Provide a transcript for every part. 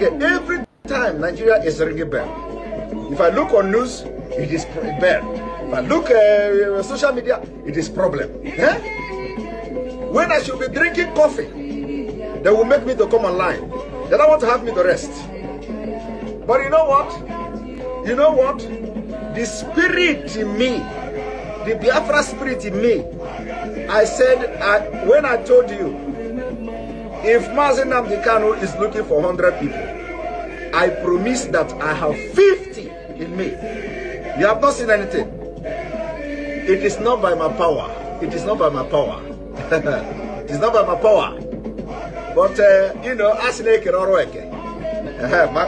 every time Nigeria is ringing bell. If I look on news, it is bell. If I look social media, it is problem. Eh? When I should be drinking coffee, they will make me to come online. They don't want to have me to rest. But you know what? You know what? The spirit in me, the Biafra spirit in me, I said, when I told you, if Mazi Nnamdi Kanu is looking for 100 people, I promise that I have 50 in me. You have not seen anything. It is not by my power. It is not by my power. It is not by my power. But, you know, as my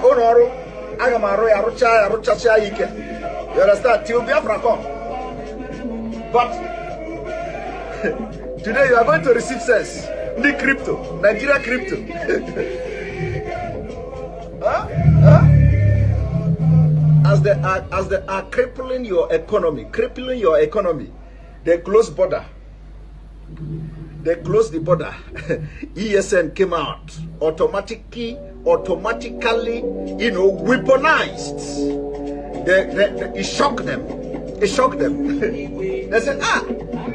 own oru, I am a rucha. You understand? Till Biafra come. But today you are going to receive sense. The crypto, Nigeria crypto. As they are crippling your economy, they close border. They closed the border. ESN came out automatically, you know, weaponized. It shocked them. It shocked them. They said,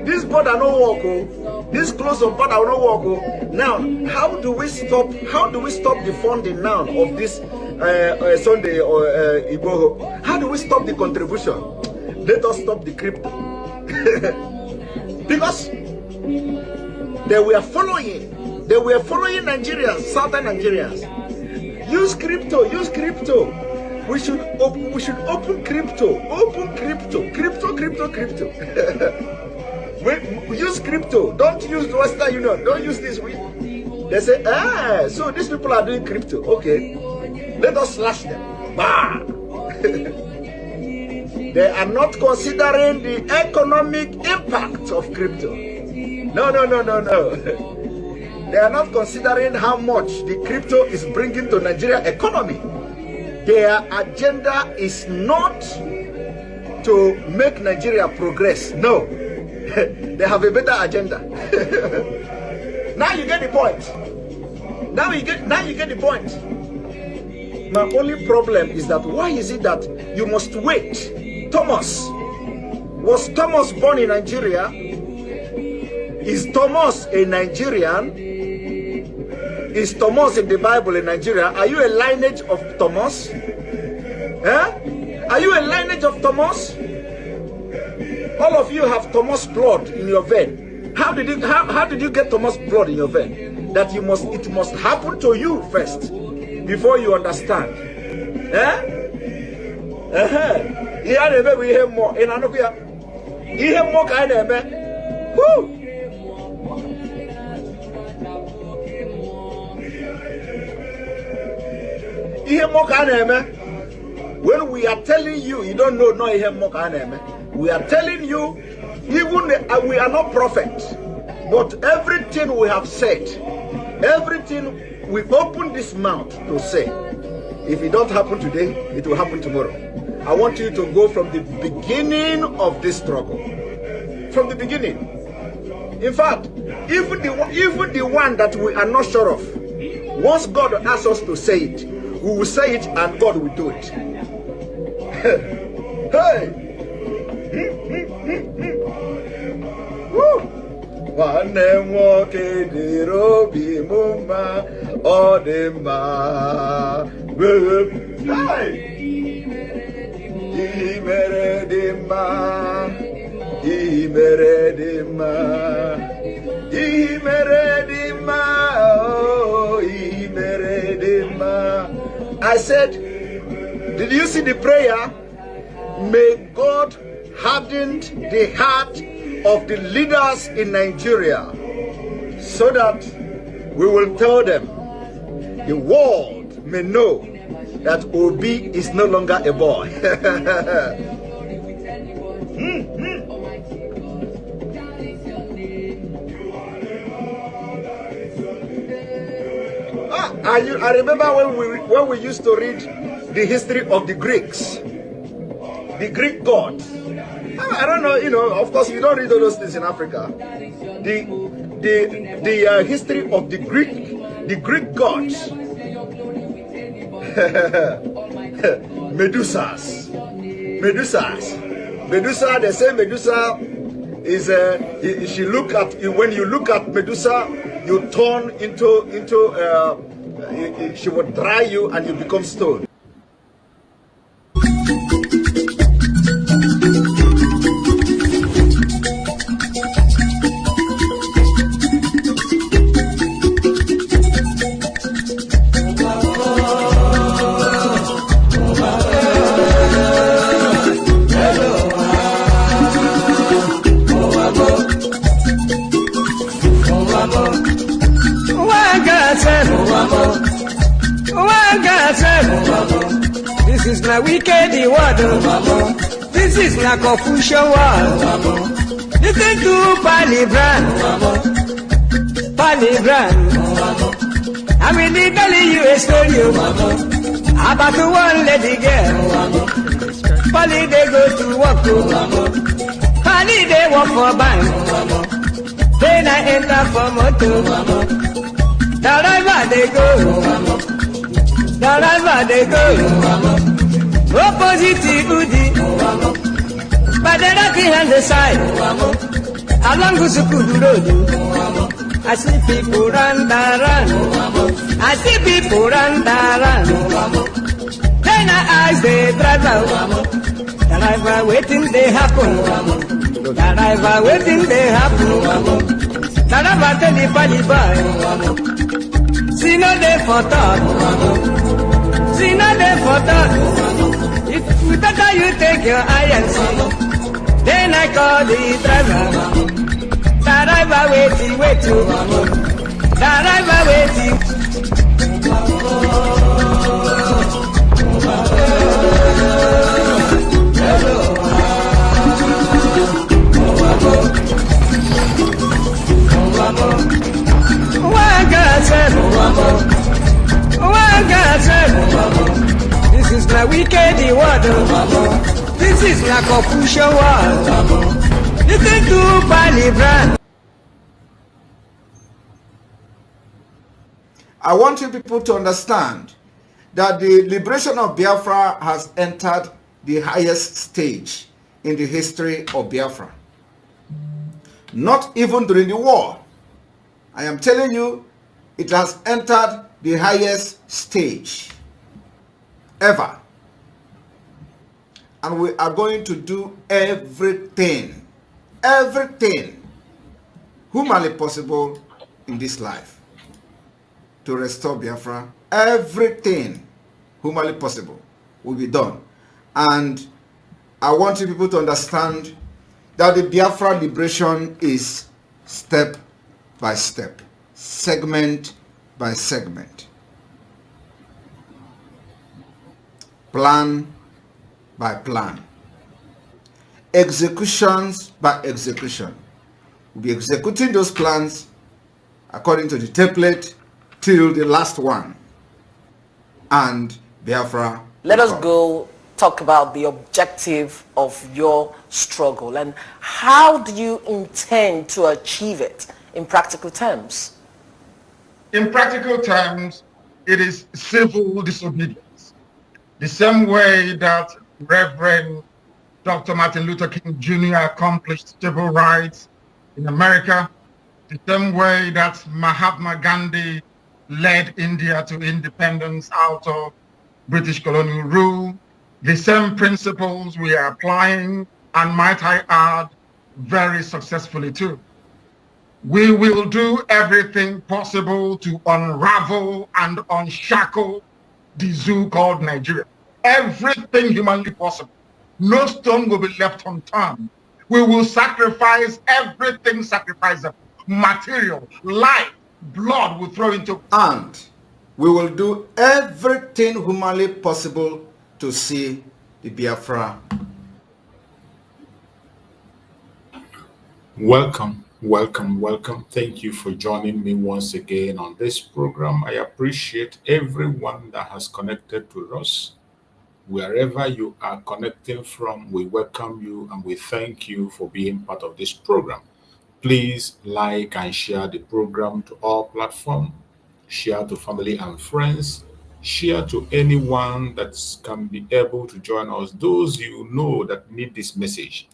this border no work. Oh. This close of border no work. Oh. Now, how do we stop the funding now of this Sunday or Igbo? How do we stop the contribution? Let us stop the crypto. Because they were following Nigerians, southern Nigerians. Use crypto. We should open crypto. Use crypto. Don't use the Western Union. Don't use this. They say, so these people are doing crypto. Okay, let us slash them. Bah! They are not considering the economic impact of crypto. No. They are not considering how much the crypto is bringing to Nigeria economy. Their agenda is not to make Nigeria progress. No. They have a better agenda. Now you get the point. Now you get the point. My only problem is that why is it that you must wait? Was Thomas born in Nigeria? Is Thomas a Nigerian? Is Thomas in the Bible in Nigeria? Are you a lineage of Thomas? Are you a lineage of Thomas? All of you have Thomas blood in your vein. How did you get Thomas blood in your vein? That it must happen to you first before you understand. We hear more in Anokia. You hear more kind of man. Woo! When we are telling you, you don't know, we are telling you, even we are not prophets, but everything we have said, everything we open this mouth to say, if it don't happen today, it will happen tomorrow. I want you to go from the beginning of this struggle. From the beginning. In fact, even the one that we are not sure of, once God asks us to say it, we will say it and God will do it. Hey! Woo! I said, did you see the prayer? May God harden the heart of the leaders in Nigeria so that we will tell them, the world may know that Obi is no longer a boy. I remember when we used to read the history of the Greeks, the Greek gods. I don't know, you know, of course you don't read all those things in Africa. The history of the Greek gods. Medusas. Medusa, they say Medusa is she look at when you look at Medusa, you turn into she will dry you and you become stone. This is na wicked word. This is na confusion word. Listen to Palibran. I will be telling you a story about one lady girl. Pali they go to work. Pali they work for bank. Then I enter for motor. Driver they go. Opposite Udi, but the lucky hand the side. Along Gusukudu Road, I see people run. I see people run. Then I ask the driver waiting they happen. Driver waiting they happen. Driver tell the pali boy, see no day for talk. See no day for talk. If better you take your eye and see. Then I call the driver. Driver waiting. Driver waiting. This is my wicked word. This is my confusion word. Listen to Palibran. I want you people to understand that the liberation of Biafra has entered the highest stage in the history of Biafra. Not even during the war. I am telling you, it has entered the highest stage ever. And we are going to do everything humanly possible in this life to restore Biafra. Everything humanly possible will be done. And I want you people to understand that the Biafra liberation is step by step, segment by segment, plan by plan, executions by execution. We'll be executing those plans according to the template till the last one, and Biafra. Let us go talk about the objective of your struggle and how do you intend to achieve it in practical terms? In practical terms, it is civil disobedience. The same way that Reverend Dr. Martin Luther King Jr. accomplished civil rights in America, the same way that Mahatma Gandhi led India to independence out of British colonial rule, the same principles we are applying, and might I add, very successfully too. We will do everything possible to unravel and unshackle the zoo called Nigeria. Everything humanly possible. No stone will be left unturned. We will sacrifice everything sacrificable. Material, life, blood will throw into. And we will do everything humanly possible to see the Biafra. Welcome. Thank you for joining me once again on this program. I appreciate everyone that has connected to us. Wherever you are connecting from, we welcome you and we thank you for being part of this program. Please like and share the program to all platforms. Share to family and friends. Share to anyone that can be able to join us. Those you know that need this message,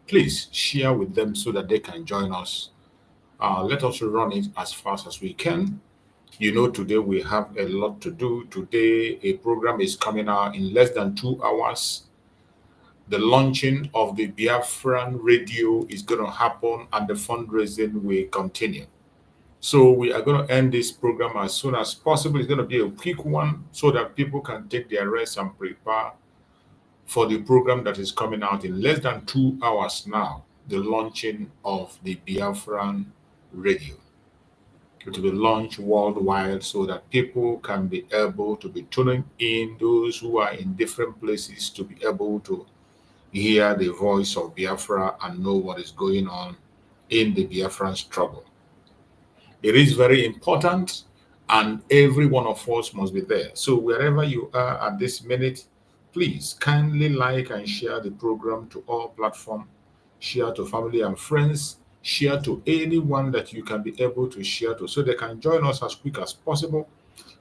please share with them so that they can join us. Let us run it as fast as we can. You know, today we have a lot to do. Today, a program is coming out in less than 2 hours. The launching of the Biafran radio is going to happen and the fundraising will continue. So we are going to end this program as soon as possible. It's going to be a quick one so that people can take their rest and prepare for the program that is coming out in less than 2 hours now, the launching of the Biafran radio. It will be launched worldwide so that people can be able to be tuning in, those who are in different places to be able to hear the voice of Biafra and know what is going on in the Biafran struggle. It is very important, and every one of us must be there. So wherever you are at this minute, please kindly like and share the program to all platforms, share to family and friends, share to anyone that you can be able to share to so they can join us as quick as possible.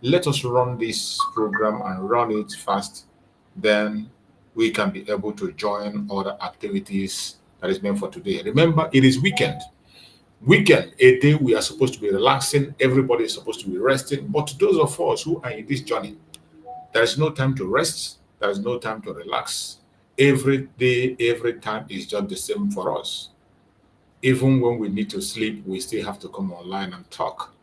Let us run this program and run it fast. Then we can be able to join other activities that is meant for today. Remember, it is weekend. Weekend, a day we are supposed to be relaxing, everybody is supposed to be resting. But to those of us who are in this journey, there is no time to rest, there is no time to relax. Every day, every time is just the same for us. Even when we need to sleep, we still have to come online and talk.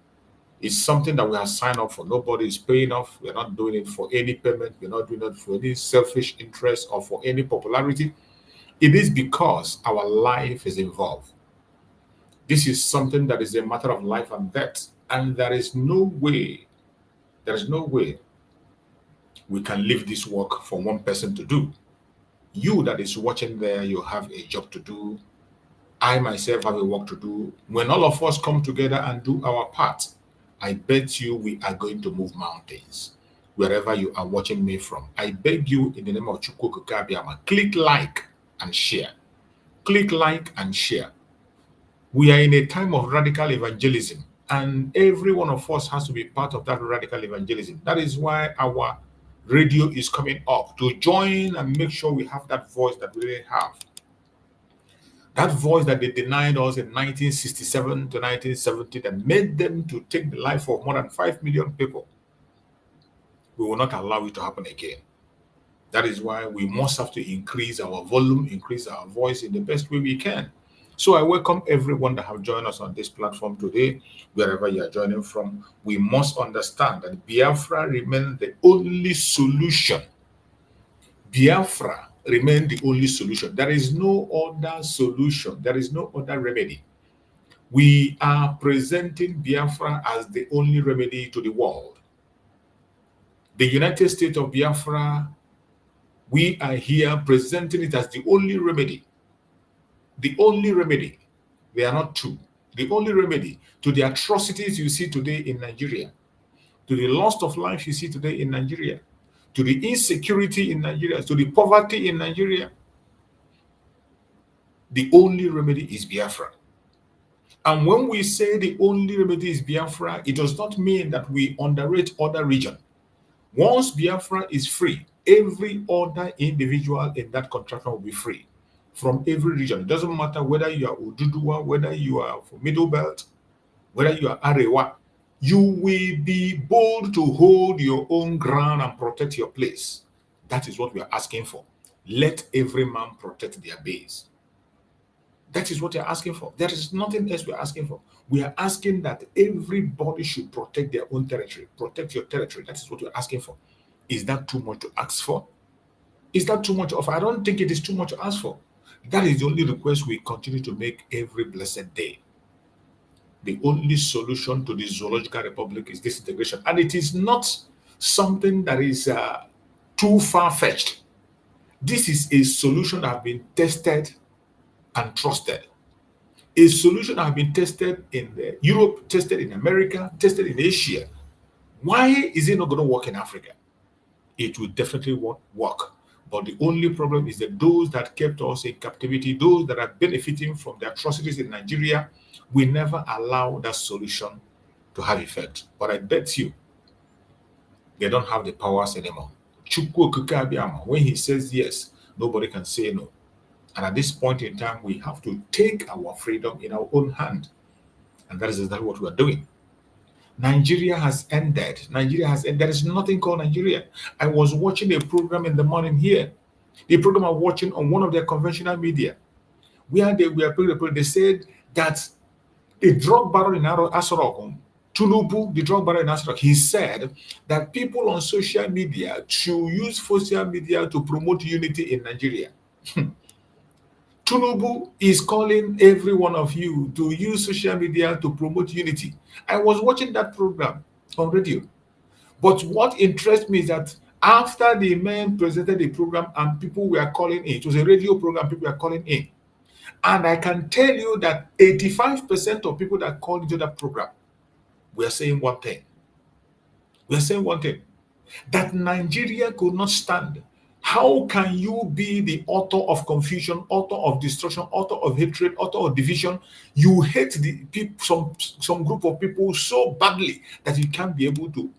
It's something that we have signed up for. Nobody is paying off. We're not doing it for any payment. We're not doing it for any selfish interest or for any popularity. It is because our life is involved. This is something that is a matter of life and death. And there is no way we can leave this work for one person to do. You that is watching there, you have a job to do. I myself have a work to do. When all of us come together and do our part, I bet you we are going to move mountains. Wherever you are watching me from, I beg you in the name of Chukwu Kabiama, click like and share. Click like and share. We are in a time of radical evangelism, and every one of us has to be part of that radical evangelism. That is why our radio is coming up to join and make sure we have that voice that we really have. That voice that they denied us in 1967 to 1970 that made them to take the life of more than 5 million people. We will not allow it to happen again. That is why we must have to increase our volume, increase our voice in the best way we can. So I welcome everyone that have joined us on this platform today, wherever you are joining from. We must understand that Biafra remains the only solution. Biafra remains the only solution. There is no other solution. There is no other remedy. We are presenting Biafra as the only remedy to the world. The United States of Biafra, we are here presenting it as the only remedy. The only remedy. They are not two. The only remedy to the atrocities you see today in Nigeria, to the loss of life you see today in Nigeria, to the insecurity in Nigeria, to the poverty in Nigeria. The only remedy is Biafra. And when we say the only remedy is Biafra, it does not mean that we underrate other regions. Once Biafra is free, every other individual in that contraction will be free from every region. It doesn't matter whether you are Oduduwa, whether you are from Middle Belt, whether you are Arewa. You will be bold to hold your own ground and protect your place. That is what we are asking for. Let every man protect their base. That is what you're asking for. There is nothing else we're asking for. We are asking that everybody should protect their own territory. Protect your territory. That is what we're asking for. Is that too much to ask for? Is that too much to offer? I don't think it is too much to ask for. That is the only request we continue to make every blessed day. The only solution to the zoological republic is disintegration. And it is not something that is too far-fetched. This is a solution that has been tested and trusted. A solution that has been tested in Europe, tested in America, tested in Asia. Why is it not going to work in Africa? It will definitely work. But the only problem is that those that kept us in captivity, those that are benefiting from the atrocities in Nigeria, we never allow that solution to have effect. But I bet you, They don't have the powers anymore. Chukwu Okike Abiyama, when he says yes, nobody can say no. And at this point in time, we have to take our freedom in our own hand. And that is exactly what we are doing. Nigeria has ended. Nigeria has ended. There is nothing called Nigeria. I was watching a program in the morning here. The program I'm watching on one of their conventional media, where they were they said that a drug baron in Asorok, Tunubu, the drug baron in Asorok, he said that people on social media should use social media to promote unity in Nigeria. Tunubu is calling every one of you to use social media to promote unity. I was watching that program on radio. But what interests me is that after the man presented the program and people were calling in, it was a radio program, people were calling in. And I can tell you that 85% of people that called into that program were saying one thing. We are saying one thing, that Nigeria could not stand. How can you be the author of confusion, author of destruction, author of hatred, author of division? You hate the people, some group of people so badly that you can't be able to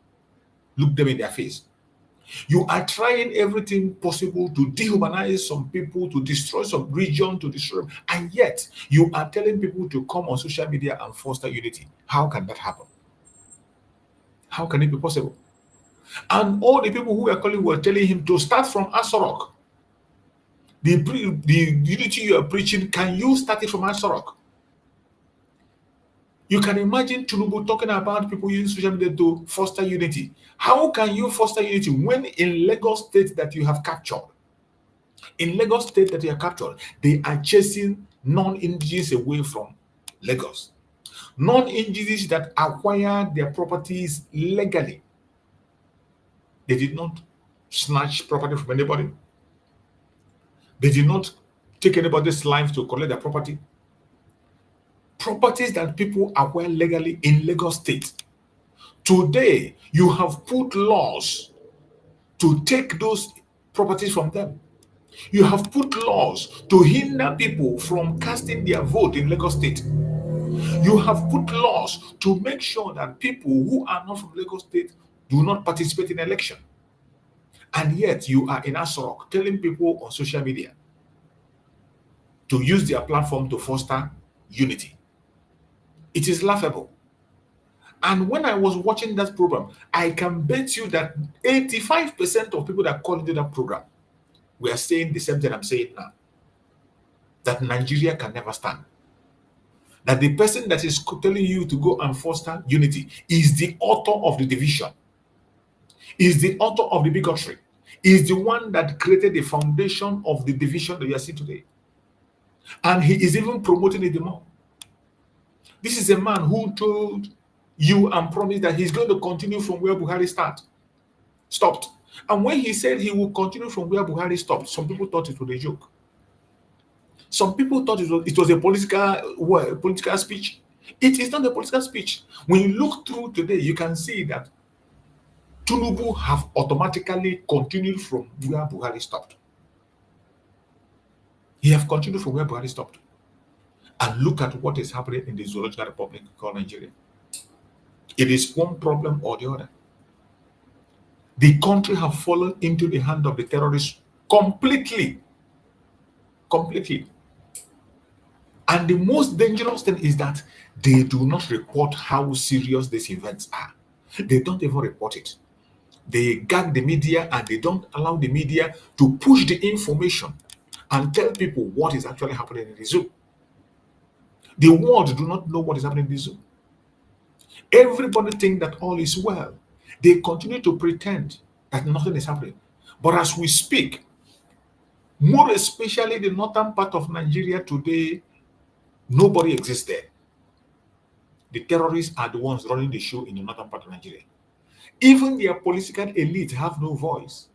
look them in their face. You are trying everything possible to dehumanize some people, to destroy some region, to destroy them, and yet you are telling people to come on social media and foster unity. How can that happen? How can it be possible? And all the people who were calling were telling him to start from Asorok. The unity you are preaching, can you start it from Asorok? You can imagine Tinubu talking about people using social media to foster unity. How can you foster unity when in Lagos State that you have captured, they are chasing non-indigenous away from Lagos? Non-indigenous that acquired their properties legally. They did not snatch property from anybody. They did not take anybody's life to collect their property. Properties that people acquire legally in Lagos State. Today, you have put laws to take those properties from them. You have put laws to hinder people from casting their vote in Lagos State. You have put laws to make sure that people who are not from Lagos State do not participate in election. And yet you are in Asorok telling people on social media to use their platform to foster unity. It is laughable. And when I was watching that program, I can bet you that 85% of people that called into that program were saying the same thing I'm saying now. That Nigeria can never stand. That the person that is telling you to go and foster unity is the author of the division, is the author of the bigotry, is the one that created the foundation of the division that you are seeing today. And he is even promoting it the more. This is a man who told you and promised that he's going to continue from where Buhari stopped. And when he said he will continue from where Buhari stopped, some people thought it was a joke. Some people thought it was a political speech. It is not a political speech. When you look through today, you can see that Tinubu have automatically continued from where Buhari stopped. He have continued from where Buhari stopped. And look at what is happening in the Zoological Republic called Nigeria. It is one problem or the other. The country have fallen into the hand of the terrorists completely. Completely. And the most dangerous thing is that they do not report how serious these events are. They don't even report it. They gag the media and they don't allow the media to push the information and tell people what is actually happening in the zoo. The world do not know what is happening in the zoo. Everybody thinks that all is well. They continue to pretend that nothing is happening. But as we speak, more especially the northern part of Nigeria today, nobody exists there. The terrorists are the ones running the show in the northern part of Nigeria. Even their political elite have no voice.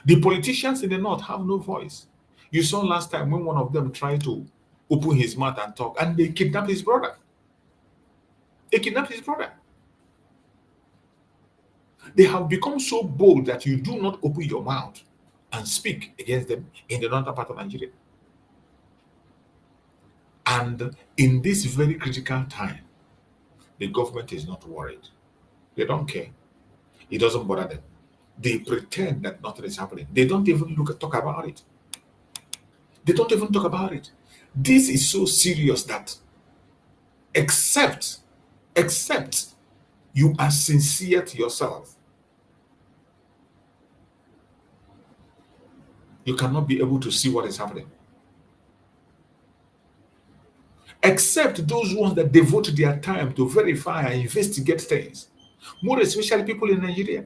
The politicians in the north have no voice. You saw last time when one of them tried to open his mouth and talk, and they kidnapped his brother. They kidnapped his brother. They have become so bold that you do not open your mouth and speak against them in the northern part of Nigeria. And in this very critical time, the government is not worried. They don't care. It doesn't bother them. They pretend that nothing is happening. They don't even talk about it. They don't even talk about it. This is so serious that except you are sincere to yourself, you cannot be able to see what is happening. Except those ones that devote their time to verify and investigate things, more especially people in Nigeria.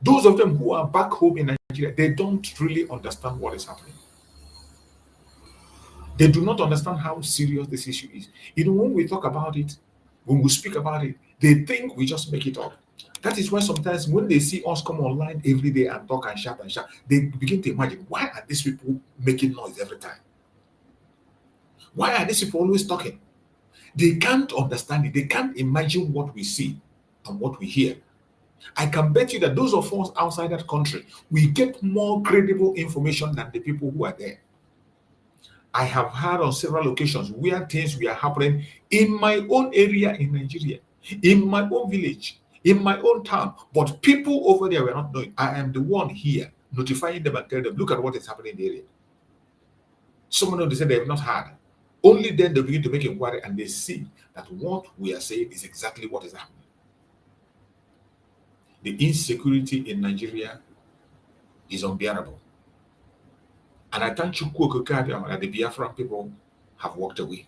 Those of them who are back home in Nigeria, they don't really understand what is happening. They do not understand how serious this issue is. You know, when we talk about it, when we speak about it, they think we just make it up. That is why sometimes when they see us come online every day and talk and shout, they begin to imagine, why are these people making noise every time? Why are these people always talking? They can't understand it. They can't imagine what we see and what we hear. I can bet you that those of us outside that country, we get more credible information than the people who are there. I have heard on several occasions where things were happening in my own area in Nigeria, in my own village, in my own town, but people over there were not knowing. I am the one here notifying them and telling them, look at what is happening in the area. Someone else, they said they have not heard. Only then they begin to make inquiry and they see that what we are saying is exactly what is happening. The insecurity in Nigeria is unbearable. And I thank you that the Biafran people have walked away.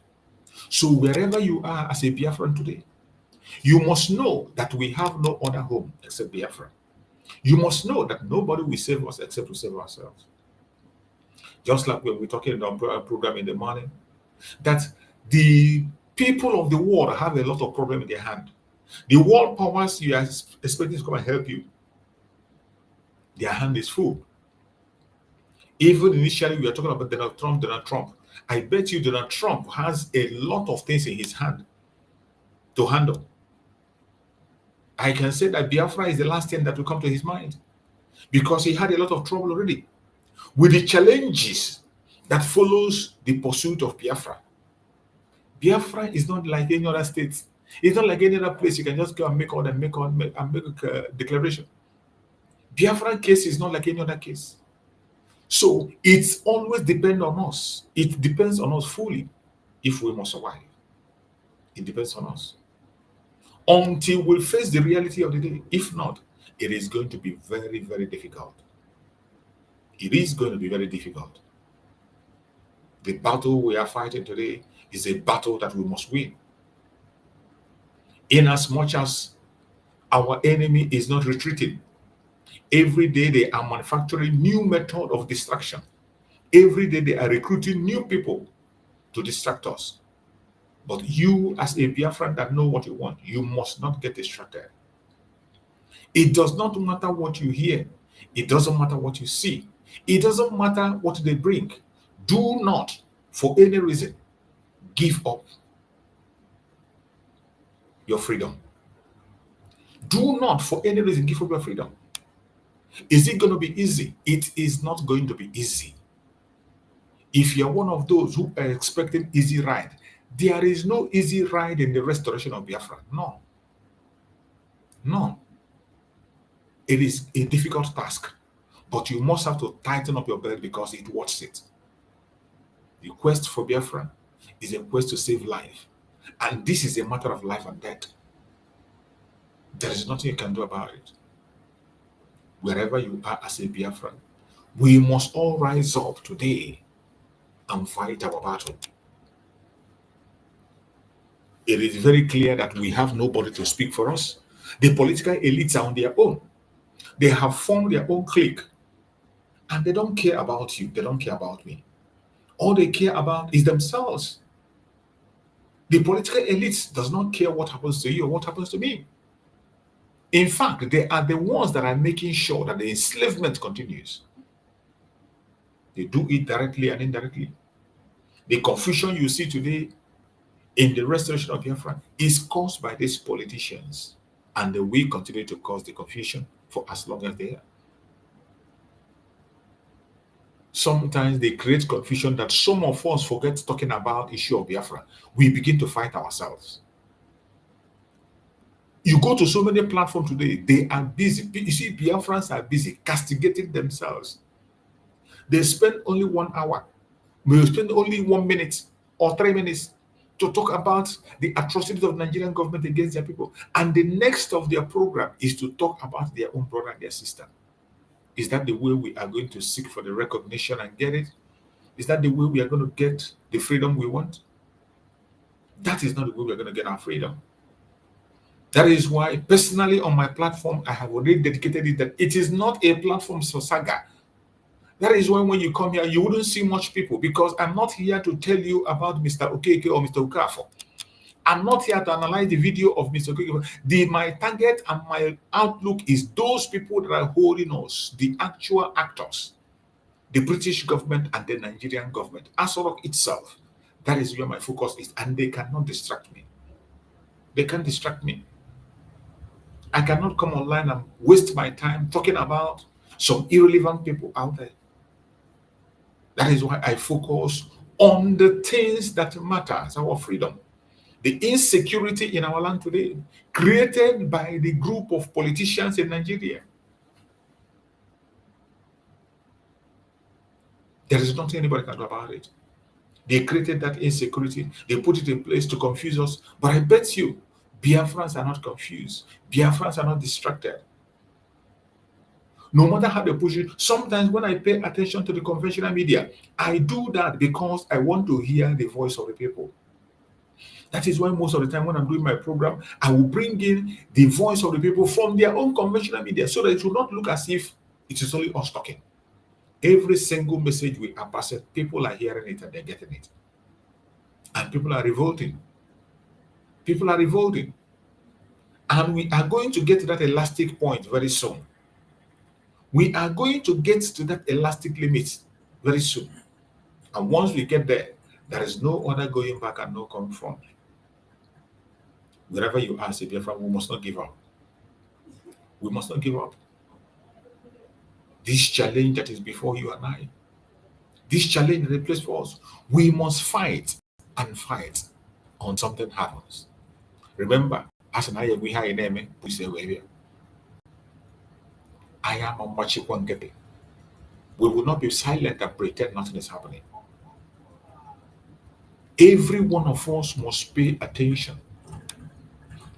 So wherever you are as a Biafran today, you must know that we have no other home except Biafra. You must know that nobody will save us except we save ourselves. Just like when we're talking about our program in the morning, that the people of the world have a lot of problems in their hand. The world powers you are expecting to come and help you, their hand is full. Even initially, we are talking about Donald Trump. I bet you Donald Trump has a lot of things in his hand to handle. I can say that Biafra is the last thing that will come to his mind because he had a lot of trouble already with the challenges that follows the pursuit of Biafra. Biafra is not like any other state. It's not like any other place you can just go and make a declaration. Biafra case is not like any other case. So it's always depends on us. It depends on us fully if we must survive. It depends on us. Until we face the reality of the day. If not, it is going to be very, very difficult. It is going to be very difficult. The battle we are fighting today is a battle that we must win. In as much as our enemy is not retreating, every day they are manufacturing new method of distraction. Every day they are recruiting new people to distract us. But you, as a Biafran that know what you want, you must not get distracted. It does not matter what you hear. It doesn't matter what you see. It doesn't matter what they bring. Do not, for any reason, give up your freedom. Do not, for any reason, give up your freedom. Is it going to be easy? It is not going to be easy. If you're one of those who are expecting easy ride, there is no easy ride in the restoration of Biafra. No. No. It is a difficult task, but you must have to tighten up your belt because it worth it. The quest for Biafra is a quest to save life. And this is a matter of life and death. There is nothing you can do about it. Wherever you are as a Biafran, we must all rise up today and fight our battle. It is very clear that we have nobody to speak for us. The political elites are on their own. They have formed their own clique. And they don't care about you. They don't care about me. All they care about is themselves. The political elites does not care what happens to you or what happens to me. In fact, they are the ones that are making sure that the enslavement continues. They do it directly and indirectly. The confusion you see today in the restoration of Biafra is caused by these politicians, and they will continue to cause the confusion for as long as they are. Sometimes they create confusion that some of us forget talking about issue of Biafra. We begin to fight ourselves. You go to so many platforms today, they are busy. You see, Biafrans are busy castigating themselves. They spend only 1 hour, may spend only 1 minute or 3 minutes to talk about the atrocities of Nigerian government against their people. And the next of their program is to talk about their own brother and their sister. Is that the way we are going to seek for the recognition and get it? Is that the way we are going to get the freedom we want? That is not the way we are going to get our freedom. That is why, personally, on my platform, I have already dedicated it that it is not a platform for saga. That is why when you come here, you wouldn't see much people, because I'm not here to tell you about Mr. Okeke or Mr. Okafo. I'm not here to analyze the video of Mr. Okeke. My target and my outlook is those people that are holding us, the actual actors, the British government and the Nigerian government, Asorok itself. That is where my focus is, and they cannot distract me. They can't distract me. I cannot come online and waste my time talking about some irrelevant people out there. That is why I focus on the things that matter, our freedom. The insecurity in our land today, created by the group of politicians in Nigeria. There is nothing anybody can do about it. They created that insecurity. They put it in place to confuse us. But I bet you, Biafrans are not confused. Biafrans are not distracted. No matter how they push it, sometimes when I pay attention to the conventional media, I do that because I want to hear the voice of the people. That is why most of the time when I'm doing my program, I will bring in the voice of the people from their own conventional media, so that it will not look as if it is only us talking. Every single message we are passing, people are hearing it and they're getting it. And people are revolting. People are revolting. And we are going to get to that elastic point very soon. We are going to get to that elastic limit very soon. And once we get there, there is no other going back and no coming from. Wherever you are, say, Biafra, we must not give up. We must not give up. This challenge that is before you and I, this challenge that is placed for us, we must fight and fight until something happens. Remember, as an I we have a name, we say, I am a Machikwangete. We will not be silent and pretend nothing is happening. Every one of us must pay attention.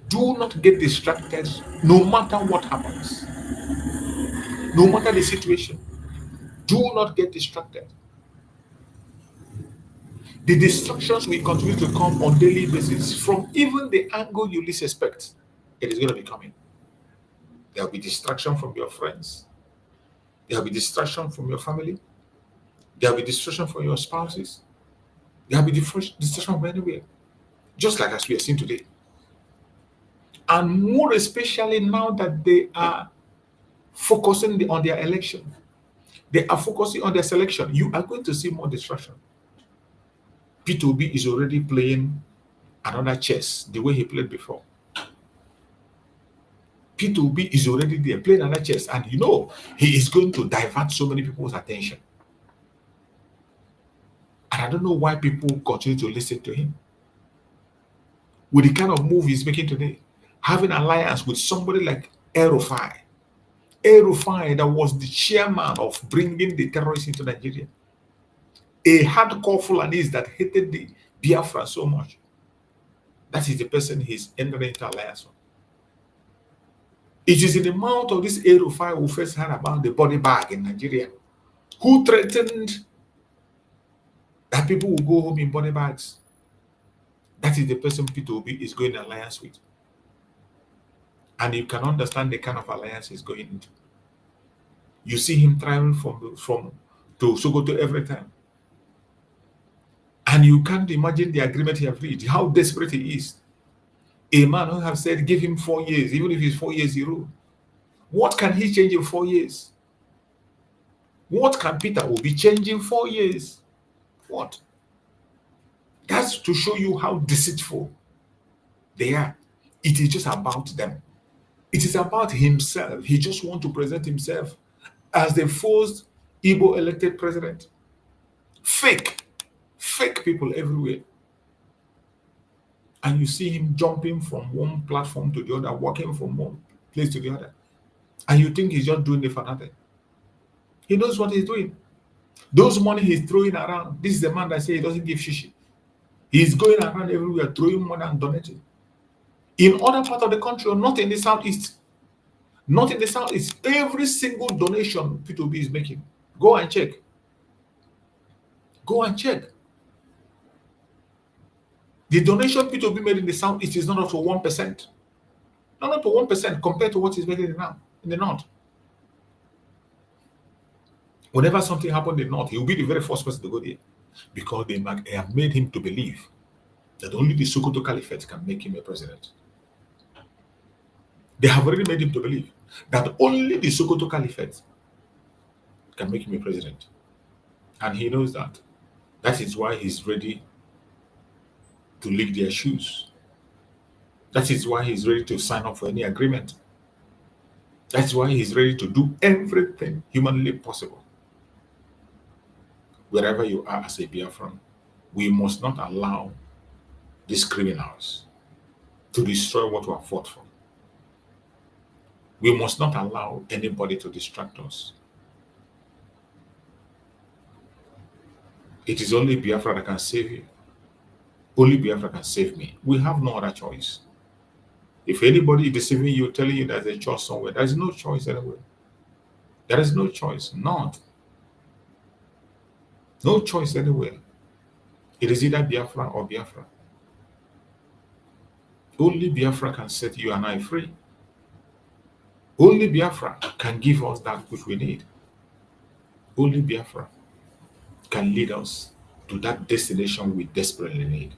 Do not get distracted no matter what happens. No matter the situation. Do not get distracted. The distractions will continue to come on daily basis from even the angle you least expect. It is going to be coming. There will be distraction from your friends. There will be distraction from your family. There will be distraction from your spouses. There will be distraction from anywhere. Just like as we are seeing today. And more especially now that they are focusing on their election. They are focusing on their selection. You are going to see more distraction. P2B is already playing another chess the way he played before. P2B is already there playing another chess, and you know he is going to divert so many people's attention. And I don't know why people continue to listen to him. With the kind of move he's making today, having alliance with somebody like El-Rufai. El-Rufai, that was the chairman of bringing the terrorists into Nigeria. A hardcore Fulanese that hated the Biafra so much. That is the person he's entering into alliance with. It is in the mouth of this El-Rufai who first heard about the body bag in Nigeria, who threatened that people will go home in body bags. That is the person P2B is going in alliance with. And you can understand the kind of alliance he's going into. You see him traveling from to Sokoto every time. And you can't imagine the agreement he has reached, how desperate he is. A man who have said, give him 4 years, even if it's 4 years he rule. What can he change in 4 years? What can Peter Obi change in 4 years? What? That's to show you how deceitful they are. It is just about them. It is about himself. He just wants to present himself as the first Igbo elected president. Fake people everywhere. And you see him jumping from one platform to the other, walking from one place to the other. And you think he's just doing it for nothing. He knows what he's doing. Those money he's throwing around, this is the man that says he doesn't give shishi. He's going around everywhere throwing money and donating. In other part of the country, or not in the southeast. Not in the southeast. Every single donation P2B is making. Go and check. Go and check. The donation P2B made in the southeast is not up to 1%. Not up to 1% compared to what he's making now in the north. Whenever something happened in the north, he will be the very first person to go there. Because they have made him to believe that only the Sokoto Caliphate can make him a president. They have already made him to believe that only the Sokoto Caliphate can make him a president. And he knows that. That is why he's ready to lick their shoes. That is why he's ready to sign up for any agreement. That's why he's ready to do everything humanly possible. Wherever you are as a Biafran, we must not allow these criminals to destroy what we have fought for. We must not allow anybody to distract us. It is only Biafra that can save you. Only Biafra can save me. We have no other choice. If anybody is deceiving you, telling you there's a choice somewhere, there is no choice anywhere. There is no choice. Not. No choice anywhere. It is either Biafra or Biafra. Only Biafra can set you and I free. Only Biafra can give us that which we need. Only Biafra can lead us to that destination we desperately need.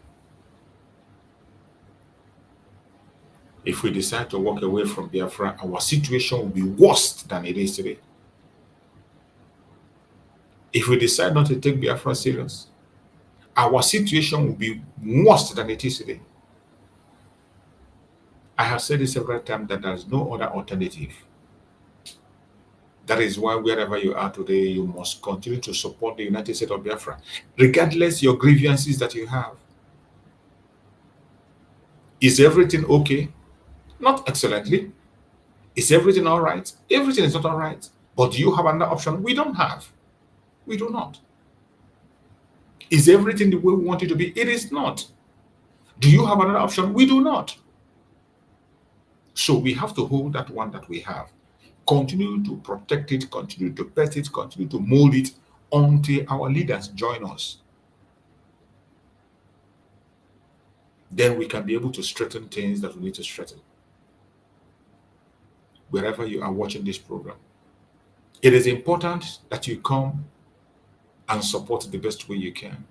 If we decide to walk away from Biafra, our situation will be worse than it is today. If we decide not to take Biafra serious, our situation will be worse than it is today. I have said it several times that there is no other alternative. That is why wherever you are today, you must continue to support the United States of Biafra, regardless your grievances that you have. Is everything okay? Not excellently. Is everything all right? Everything is not all right. But do you have another option? We don't have. We do not. Is everything the way we want it to be? It is not. Do you have another option? We do not. So we have to hold that one that we have. Continue to protect it, continue to pet it, continue to mold it until our leaders join us. Then we can be able to straighten things that we need to straighten. Wherever you are watching this program, it is important that you come and support the best way you can.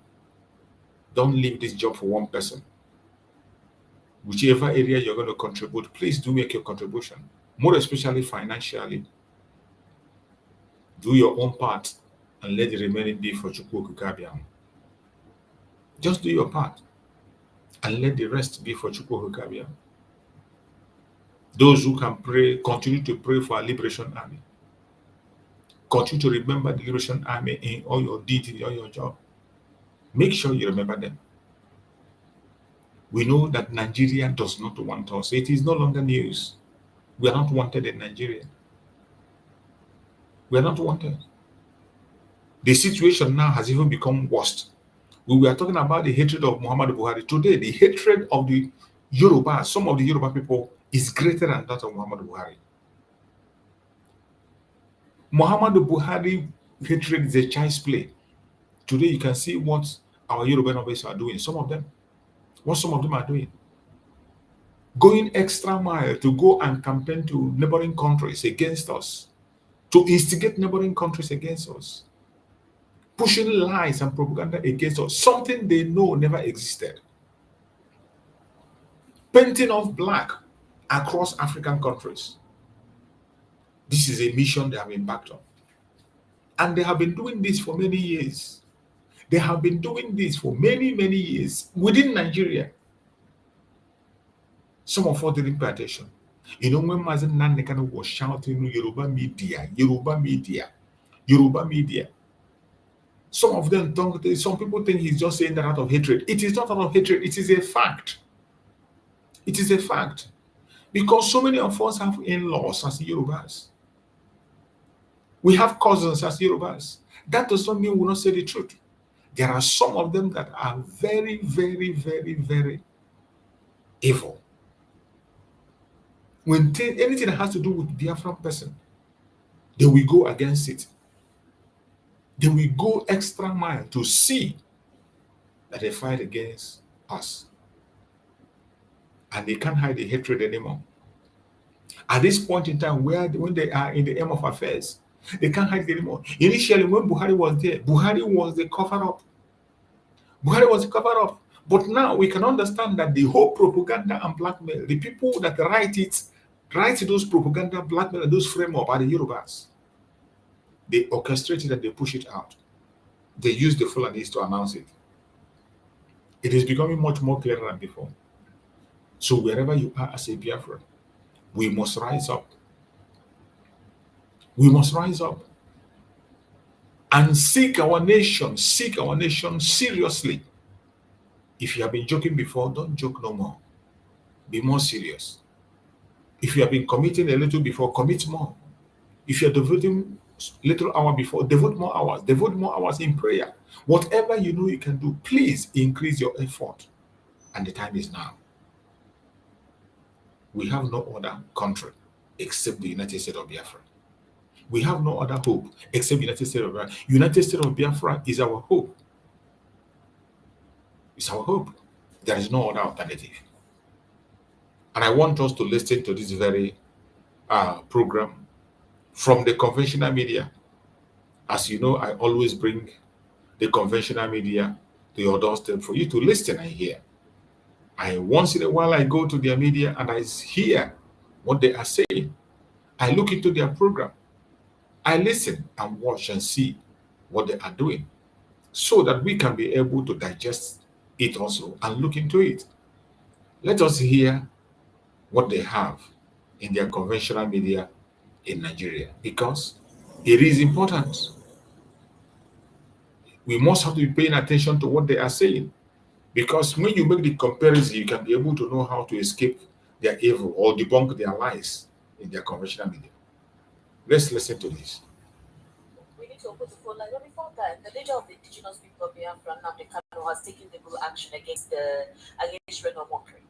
Don't leave this job for one person. Whichever area you're going to contribute, please do make your contribution. More especially financially. Do your own part and let the remaining be for Chukwu Kabiam. Just do your part and let the rest be for Chukwu Kabiam. Those who can pray, continue to pray for our Liberation Army. Continue to remember the Liberation Army in all your deeds, in all your job. Make sure you remember them. We know that Nigeria does not want us. It is no longer news. We are not wanted in Nigeria. We are not wanted. The situation now has even become worse. We were talking about the hatred of Muhammadu Buhari. Today, the hatred of the Yoruba, some of the Yoruba people, is greater than that of Muhammadu Buhari. Muhammadu Buhari hatred is a child's play. Today, you can see what our Yoruba nobles are doing. Some of them are doing. Going extra mile to go and campaign to neighboring countries against us, to instigate neighboring countries against us, pushing lies and propaganda against us, something they know never existed. Painting of black across African countries. This is a mission they have embarked on. And they have been doing this for many years. They have been doing this for many, many years within Nigeria. Some of us didn't pay attention. You know, when Mazen Nanekano was shouting, Yoruba media, Yoruba media, Yoruba media. Some people think he's just saying that out of hatred. It is not out of hatred, it is a fact. It is a fact. Because so many of us have in-laws as Yorubas. We have cousins as Yorubas. That does not mean we will not say the truth. There are some of them that are very, very, very, very evil. When anything that has to do with Biafran person, they will go against it. They will go extra mile to see that they fight against us. And they can't hide the hatred anymore. At this point in time, when they are in the aim of affairs, they can't hide it anymore. Initially, when Buhari was there, Buhari was the cover-up. Buhari was the cover-up. But now we can understand that the whole propaganda and blackmail, the people that write those propaganda, blackmail, and those frame-up are the Yorubas. They orchestrate it and they push it out. They use the Fulanis to announce it. It is becoming much more clearer than before. So wherever you are as a Biafran, we must rise up. We must rise up and seek our nation seriously. If you have been joking before, don't joke no more. Be more serious. If you have been committing a little before, commit more. If you're devoting little hour before, devote more hours in prayer. Whatever you know you can do, please increase your effort. And the time is now. We have no other country except the United States of Biafra. We have no other hope except the United States of Biafra. United States of Biafra is our hope. It's our hope. There is no other alternative. And I want us to listen to this very program from the conventional media. As you know, I always bring the conventional media to your doorstep for you to listen and hear. Once in a while, I go to their media and I hear what they are saying. I look into their program. I listen and watch and see what they are doing so that we can be able to digest it also and look into it. Let us hear what they have in their conventional media in Nigeria, because it is important. We must have to be paying attention to what they are saying, because when you make the comparison, you can be able to know how to escape their evil or debunk their lies in their conventional media. Let's listen to this. We need to open the phone line. But before that, the leader of the indigenous people of Biafra, Nnamdi Kanu, has taken legal action against Reno Omokri.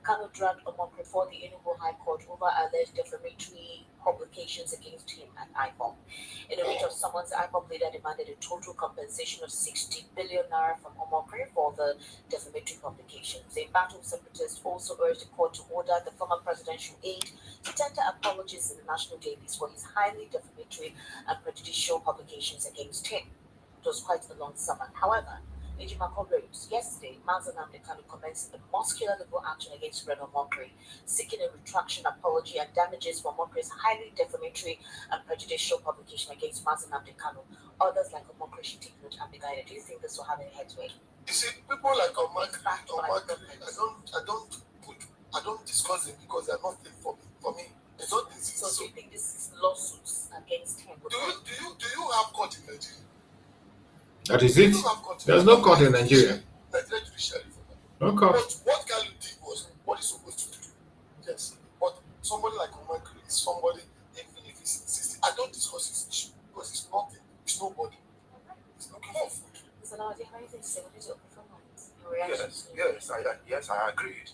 Kanu dragged Omokri before the Enugu High Court over alleged defamatory publications against him and IPOP. In a writ of summons, the IPOP leader demanded a total compensation of 60 billion naira from Omokri for the defamatory publications. A battle separatist also urged the court to order the former presidential aide to tender apologies in the national dailies for his highly defamatory and prejudicial publications against him. It was quite a long summer. However, Ejimako wrote, yesterday, Mazi Nnamdi Kanu commenced a muscular legal action against Reno Omokri, seeking a retraction, apology, and damages for Omokri's highly defamatory and prejudicial publication against Mazi Nnamdi Kanu. Others like Omokri should take note and be guided. Do you think this will have any headway? You see, people like Omokri, I don't discuss it because they're not for me. For me, it's not easy. So do you think this is lawsuits against him? Do you have court in Nigeria? That is it. There's no court in Nigeria. Nigeria judiciary. No court. But what Kalu did was what he's supposed to do. Yes. But somebody like Omokri is somebody, even if he's insisting, I don't discuss his issue because it's nothing. It's nobody. It's looking for food. So now, do you have anything to say? What is your performance? Your reaction? Yes, I agreed.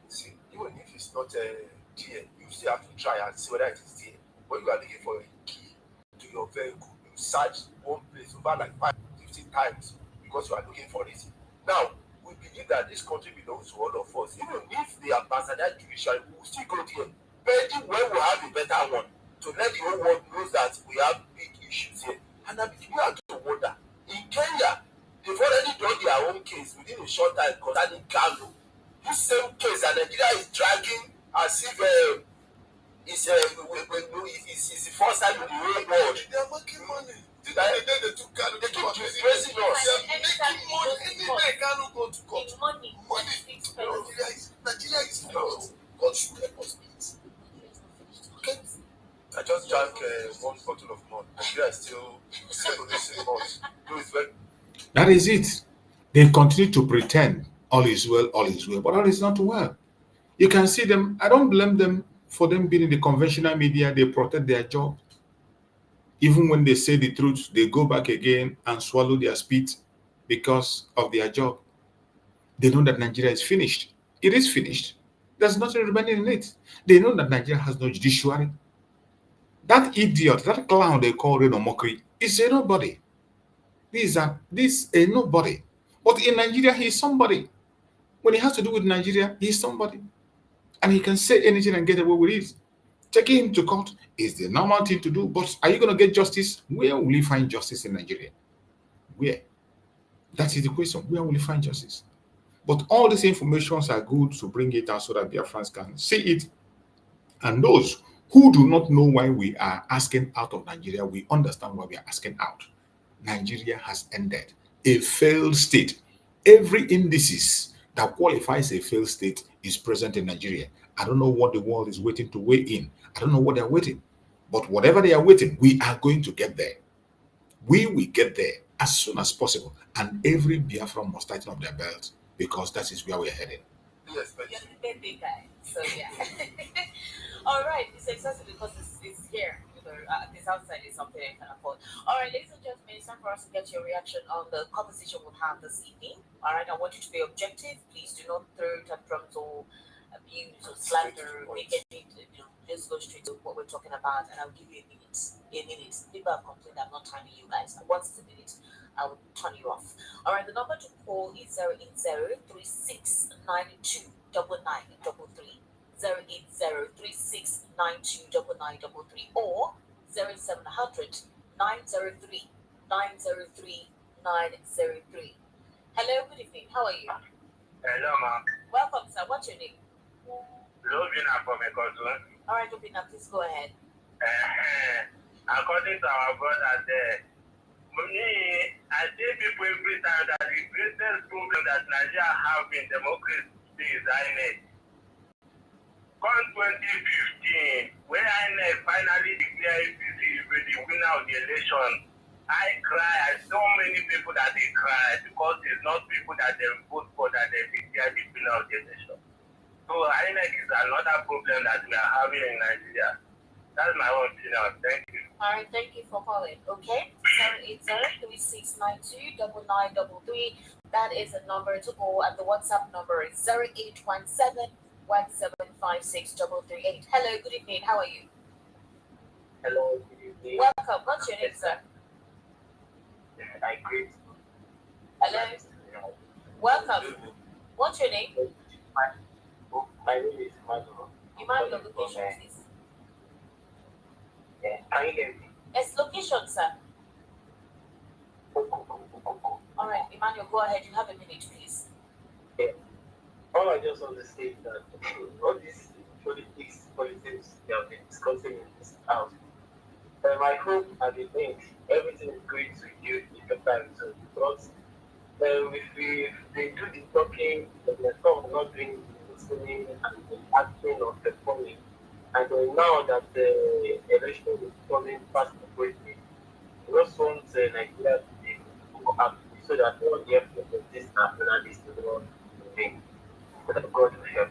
See, even if it's not there, you still have to try and see whether it is there. When you are looking for a key to your vehicle, you search one place over like 5-15 times because you are looking for it. Now, we believe that this country belongs to all of us. Even if the ambassador judiciary will still go there, pending when we have a better one, to let the whole world know that we have big issues here. And I begin to wonder, in Kenya, they've already done their own case within a short time concerning Kanu. This same case that Nigeria is dragging as if it's the first time in the whole world. They are making money. They took Kanu. They keep disgracing us. They are making money. Any day Kanu go to court. Money. Nigeria is not. God should help us, please. Okay. I just drank one bottle of mud. Nigeria is still producing mud. That is it. They continue to pretend all is well, but all is not well. You can see them. I don't blame them for them being in the conventional media. They protect their job. Even when they say the truth, they go back again and swallow their spit because of their job. They know that Nigeria is finished. It is finished. There's nothing remaining in it. They know that Nigeria has no judiciary. That idiot, that clown they call Reno Mokri, is a nobody. This a nobody. But in Nigeria, he is somebody. When it has to do with Nigeria, he is somebody. And he can say anything and get away with it. Taking him to court is the normal thing to do. But are you going to get justice? Where will you find justice in Nigeria? Where? That is the question. Where will you find justice? But all these informations are good to bring it out so that Biafrans can see it. And those who do not know why we are asking out of Nigeria, we understand why we are asking out. Nigeria has ended. A failed state. Every indices that qualifies a failed state is present in Nigeria. I don't know what the world is waiting to weigh in. I don't know what they're waiting. But whatever they are waiting, we are going to get there. We will get there as soon as possible. And every Biafran must tighten up their belts because that is where we are heading. Yes, but you're the big guy. So yeah. All right, it's exciting because it's here. This outside is something I can afford. All right, ladies and gentlemen, it's time for us to get your reaction on the conversation we'll have this evening. All right, I want you to be objective. Please do not throw tantrums or abuse or slander. Make it, just go straight to what we're talking about, and I'll give you a minute. People have complained I'm not timing you guys. Once it's a minute, I will turn you off. All right, the number to call is 080-3692-9933. 080-3692-9933 or 0700-903-903-903. Hello, good evening. How are you? Hello, ma'am. Welcome, sir. What's your name? Lovina from Ekotun. All right, Lovina, please go ahead. According to our brother there, I see people every time that the greatest problem that Nigeria have in democracy is INEC. Come 2015, when INEC finally declared APC the winner of the election, I cried. So many people that they cried because it's not people that they vote for that they declare the winner of the election. So INEC is another problem that we are having in Nigeria. That's my own opinion. Thank you. All right, thank you for calling. Okay, 080-3692-9933. That is the number to call, and the WhatsApp number is 0817-1756338. Hello, good evening. How are you? Hello, good evening. Welcome. What's your name, sir? I agree. Hello. Welcome. What's your name? My name is Emmanuel. Emmanuel, location, please. Can you hear me? Yes, location, sir. All right, Emmanuel, go ahead. You have a minute, please. Yeah. All I just want to say is that all these politics they have been discussing in this house, I hope at the end everything is going to yield a better result. Because if they do the talking, the stuff not doing listening and acting or performing, and now that the election is coming fast and quickly, we just want Nigeria to be happy so that all the efforts of this nationalist will think that God will help.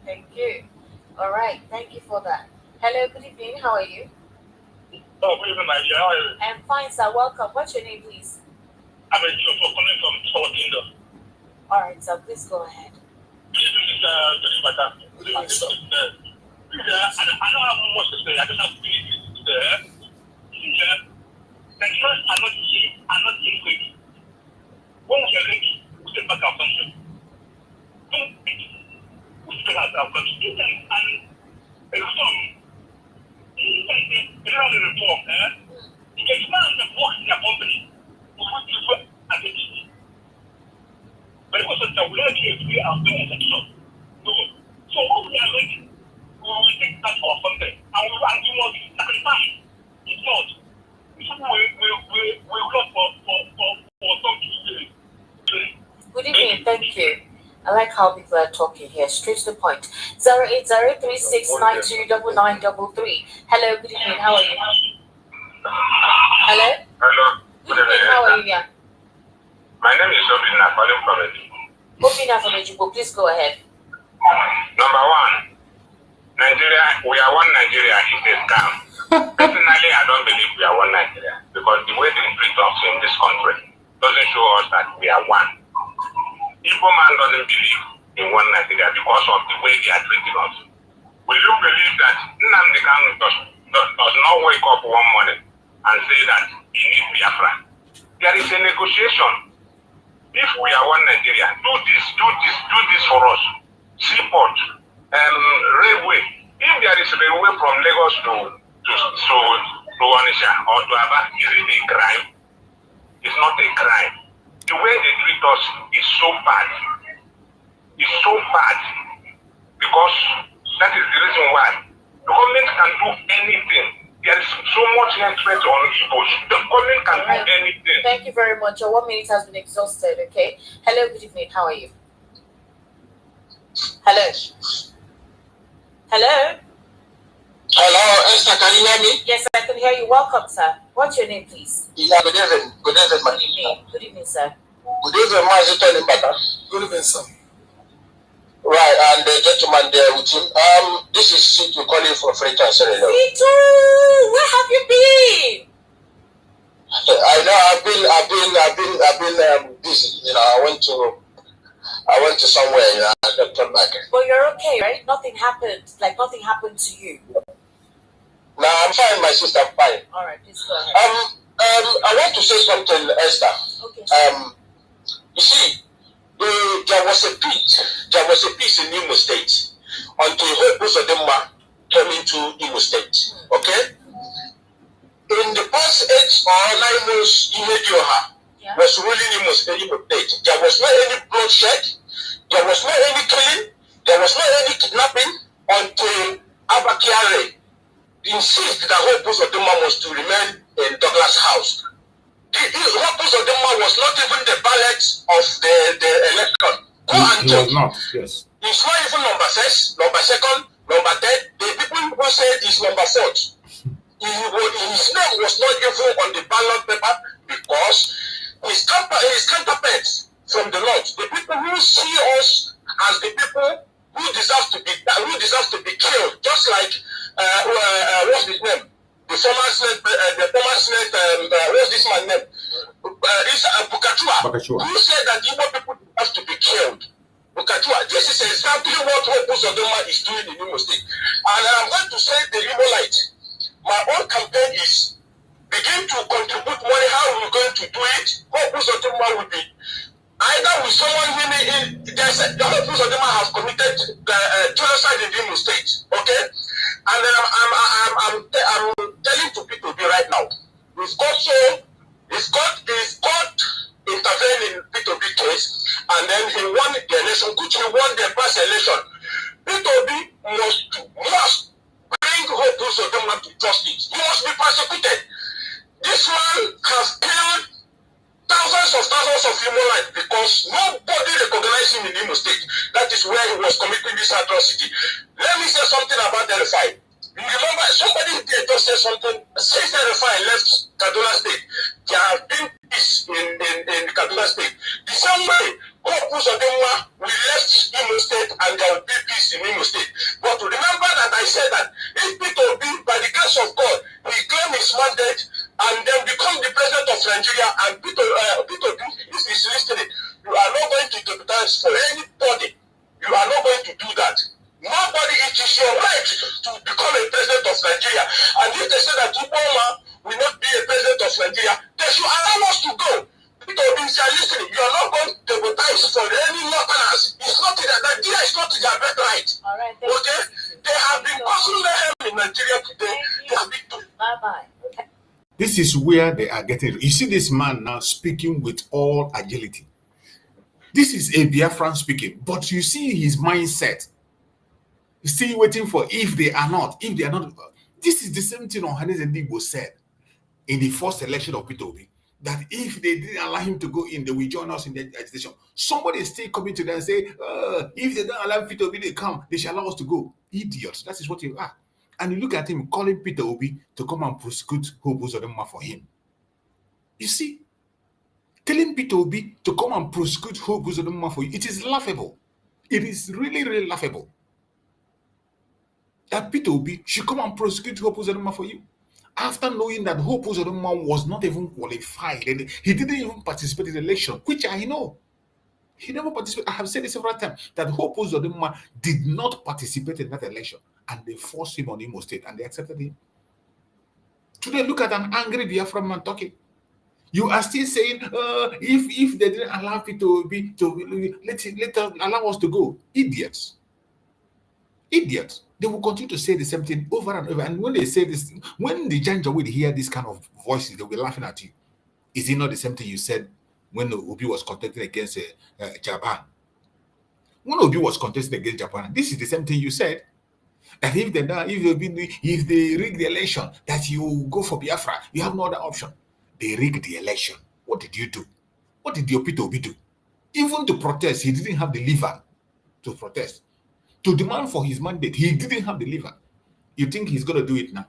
Thank you. All right, thank you for that. Hello, good evening. How are you? Oh, good evening, my dear. How are you? I'm fine, sir. Welcome. What's your name, please? I'm a Joe for calling from South Kingdom. All right, sir. Please go ahead. This is I don't have much to say. I just have to be there. Nigerians are not liquid. When we are ready, we take back our country. Don't think we take back our country. And reform, they have a reform. If a man that works in a company, we want to work at it. But it wasn't that we are here to be our own election. No. So what we are ready, we will take that for our country. And we must sacrifice. It's not. We look for something. Good evening. Thank you. I like how people are talking here. Straight to the point. 080-3692-9933. Hello, good evening. How are you? Hello? Hello. Good evening. How are you? Yeah. My name is Obina, calling from it. Opinion from Ejibo, please go ahead. Number one, Nigeria, we are one Nigeria is a scam. Personally, I don't believe we are one Nigeria because the way they treat us in this country doesn't show us that we are one. Igbo man doesn't believe in one Nigeria because of the way they are treating us. Will you believe that Nnamdi Kanu does not wake up one morning and say that he needs Biafra? There is a negotiation. If we are one Nigeria, do this for us. Seaport, railway. If there is railway from Lagos to Onitsha or to Aba, is it a crime? It's not a crime. The way they treat us is so bad. It's so bad because that is the reason why the government can do anything. There is so much hatred on Igbos. The government can do anything. Thank you very much. Your 1 minute has been exhausted, okay? Hello, good evening. How are you? Hello? Hello? Hello, Esther, can you hear me? Yes, I can hear you. Welcome, sir. What's your name, please? Yeah, good evening. Good evening, Good evening. Good evening, sir. Good evening, Mazito Nimbata. Good evening, sir. Right, and the gentleman there with him. This is Situ calling from Freight and Serena. Situ, where have you been? I know I've been busy. You know, I went to somewhere, you know, and I came back. But you're okay, right? Nothing happened. Like nothing happened to you. No, I'm fine, my sister, I'm fine. All right, please go ahead. I want to say something, Esther. Okay. You see, there was a peace in Imo State until Hope Uzodinma came into Imo State. Okay? In the past 8 or 9 months, Imedioha was ruling Imo State. There was not any bloodshed, there was not any killing, there was not any kidnapping until Abakiare insisted that Hope Uzodinma was to remain in Douglas House. Hope Uzodinma was not even the ballot of the election. Go and He was not, yes. He's not even number 6, number 2nd, number 3rd. The people who said he's number 4th. His name was not even on the ballot paper because his counterparts from the north, the people who see us as the people who deserve to be killed, just like what's his name? The former Senate, what's this man's name? It's Bukachua, who said that Igbo people have to be killed. Bukachua, this is exactly what Hope Uzodinma is doing in Imo State. And I'm going to say the Igbolite. My own campaign is begin to contribute money. How are we going to do it? Hope Uzodinma will be either with someone winning. The Hope Uzodinma has committed genocide in Imo State. Okay, and then I'm telling to people right now. He's got intervened in P2B case, and then he won the election. Kuchi won the past election. P2B must bring Hope Uzodinma to justice. He must be prosecuted. This man has killed thousands of human lives because nobody recognized him in Imo State. That is where he was committing this atrocity. Let me say something about the refine. You remember somebody there just said something. Since the refine left Kaduna State, there has been peace in Kaduna State. The same way Hope Uzodinma we left Imo State and there will be peace in Imo State. But remember that I said that if P2B, by the grace of God, he claimed his mandate and then become the president of Nigeria, and P2B is listening, you are not going to deputize for anybody. You are not going to do that. Nobody, it is your right to become a president of Nigeria. And if they say that Obama will not be a president of Nigeria, they should allow us to go. P2B is listening. You are not going to deputize for any Northerners. It's not that Nigeria is not their birthright. All right. Okay? They have been causing them in Nigeria today. They have been. Bye-bye. This is where they are getting. You see this man now speaking with all agility. This is a Biafran speaking, but you see his mindset. Still waiting for if they are not. This is the same thing Ohanes Ndigbo said in the first election of P2B, that if they didn't allow him to go in, they will join us in the agitation. Somebody is still coming to them and say, if they don't allow P2B to come, they shall allow us to go. Idiots. That is what you are. And you look at him calling P2B to come and prosecute Hope Uzodinma for him. You see, Telling Peter Obi to come and prosecute Hope Uzodinma for you, it is laughable. It is really, really laughable. That Peter Obi should come and prosecute Hope Uzodinma for you. After knowing that Hope Uzodinma was not even qualified and he didn't even participate in the election, which I know. He never participated. I have said it several times that Hope Uzodinma did not participate in that election, and they forced him on Imo State and they accepted him. Today, look at an angry Biafran man talking. You are still saying, if they didn't allow people to let allow us to go. Idiots. Idiots. They will continue to say the same thing over and over. And when they say this, when the Janja will hear this kind of voices, they'll be laughing at you. Is it not the same thing you said when Obi was contesting against Japan? When Obi was contesting against Japan, this is the same thing you said. That if they rig the election, that you go for Biafra, you have no other option. They rigged the election. What did you do? What did your Peter Obi do? Even to protest, he didn't have the liver to protest. To demand for his mandate, he didn't have the liver. You think he's going to do it now?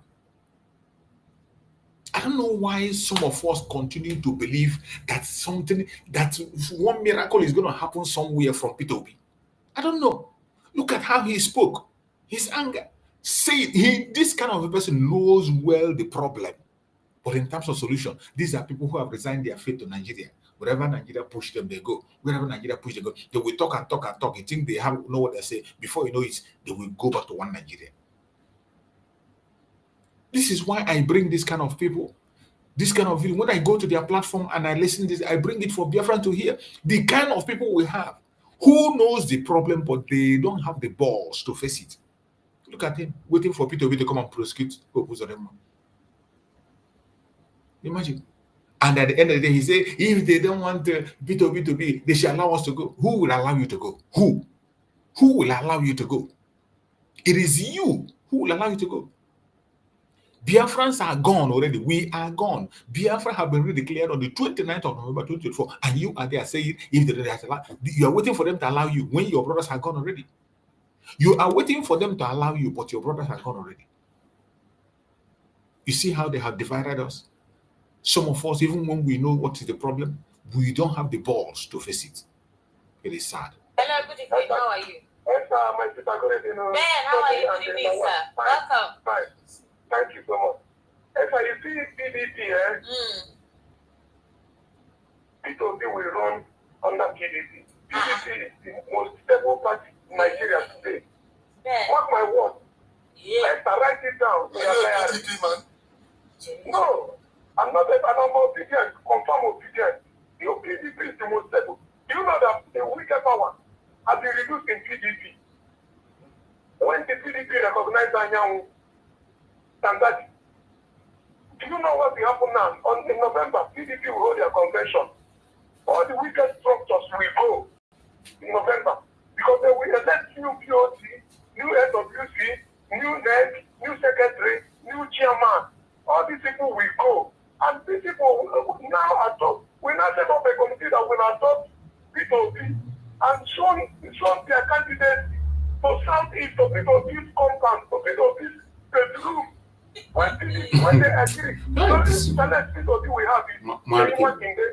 I don't know why some of us continue to believe that one miracle is going to happen somewhere from Peter Obi. I don't know. Look at how he spoke. His anger. This kind of a person knows well the problem. But in terms of solution, these are people who have resigned their faith to Nigeria. Wherever Nigeria push them, they go. Wherever Nigeria push, they go. They will talk and talk and talk. You think they know what they say. Before you know it, they will go back to one Nigeria. This is why I bring this kind of people, this kind of video. When I go to their platform and I listen to this, I bring it for Biafran to hear. The kind of people we have who knows the problem, but they don't have the balls to face it. Look at him, waiting for Peter Obi to come and prosecute Hope Uzodinma. Imagine. And at the end of the day, he said, if they don't want Peter Obi to be, they should allow us to go. Who will allow you to go? Who? Who will allow you to go? It is you who will allow you to go. Biafrans are gone already. We are gone. Biafra have been redeclared on the 29th of November 2024, and you are there saying, if they don't allow, you are waiting for them to allow you when your brothers are gone already. You are waiting for them to allow you, but your brothers are gone already. You see how they have divided us? Some of us, even when we know what is the problem, we don't have the balls to face it. It is sad. Hello, good evening. How are you? My sister, good evening. Ben, how are you? Good evening, sir. Welcome. Fine. Thank you so much. You see PDP, Peter will run under PDP. PDP is the most stable party in Nigeria today. Mark my word. Yeah. I write it down. No, I'm not obedient, confirm obedient. Your PDP is the most stable. Do you know that the wicked power has been reduced in PDP? When the PDP recognized Anyanwu, Tangati, do you know what will happen now? In November, PDP will hold their convention. All the wicked structures will go in November because they will elect new POC, new SWC, new NEC, new secretary, new chairman. All these people will go. And these people will now adopt, we now set up a committee that will adopt P2P and show their candidates to Southeast, to P2P's compound, to P2P's bedroom. When they agree, the next P2P we have is anyone in the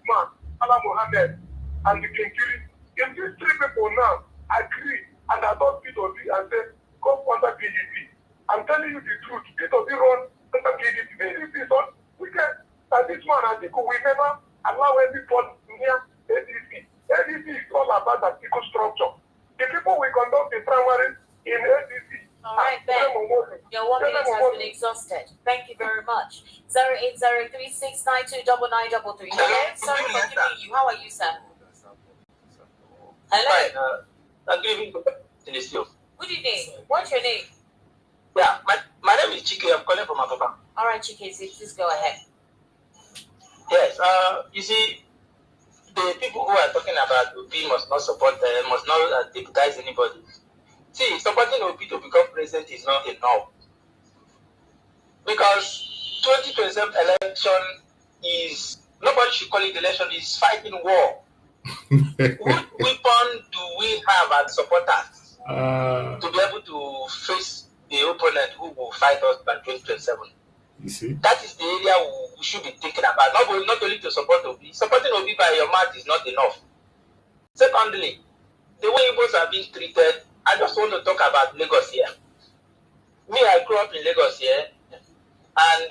man, Allah Mohammed, and the Kinkiri. If these three people now agree and adopt P2P and say, go under PDP, I'm telling you the truth. P2P run under PDP. PDP is not wicked. And this man, I think, we never allow anybody near ADC. ADC is all about that equal structure. The people we conduct the primary in ADC. All right, Ben. Your 1 minute has been exhausted. Thank you very much. 08036929933. Hello, sorry for giving you. How are you, sir? Hello. Good evening. Good evening. What's your name? Yeah, my name is Chike. I'm calling from Apapa. All right, Chike, please go ahead. Yes, you see, the people who are talking about Obi must not support, must not deputize anybody. See, supporting Obi to become president is not enough. Because 2027 election is, nobody should call it election, it's fighting war. What weapon do we have as supporters to be able to face the opponent who will fight us by 2027? You see? That is the area we should be thinking about. Not only to support Obi. Supporting Obi by your mouth is not enough. Secondly, the way Igbos are being treated, I just want to talk about Lagos here. Me, I grew up in Lagos here, and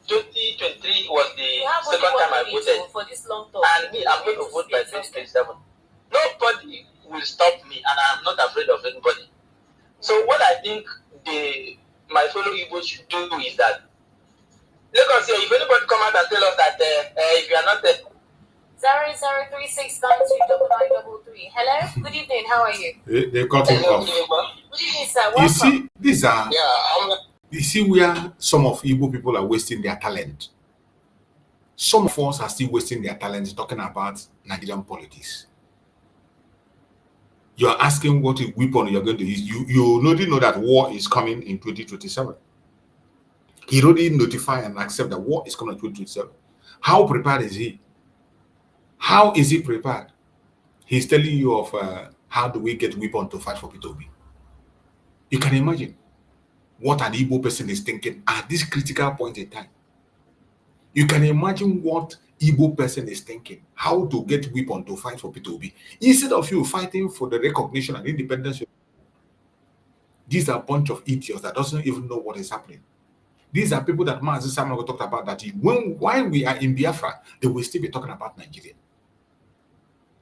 2023 was the second time I voted. For this long talk. And me, I'm going to vote by 2027. Nobody will stop me, and I'm not afraid of anybody. So what I think my fellow Igbos should do is that, Lagos here, if anybody come out and tell us that if you are not 00369299933. Hello, good evening. How are you? They cut him off. Good evening, sir. Welcome. You see, these are. yeah, You see where some of Igbo people are wasting their talent. Some of us are still wasting their talent talking about Nigerian politics. You are asking what weapon you're going to use. You already know that war is coming in 2027. He already notified and accept that war is coming in 2027. How prepared is he? How is he prepared? He's telling you of how do we get weapon to fight for P2B. You can imagine what an Igbo person is thinking at this critical point in time. You can imagine what Igbo person is thinking, how to get weapon to fight for P2B. Instead of you fighting for the recognition and independence, these are a bunch of idiots that doesn't even know what is happening. These are people that Mazi Samuel talked about, that while we are in Biafra, they will still be talking about Nigeria.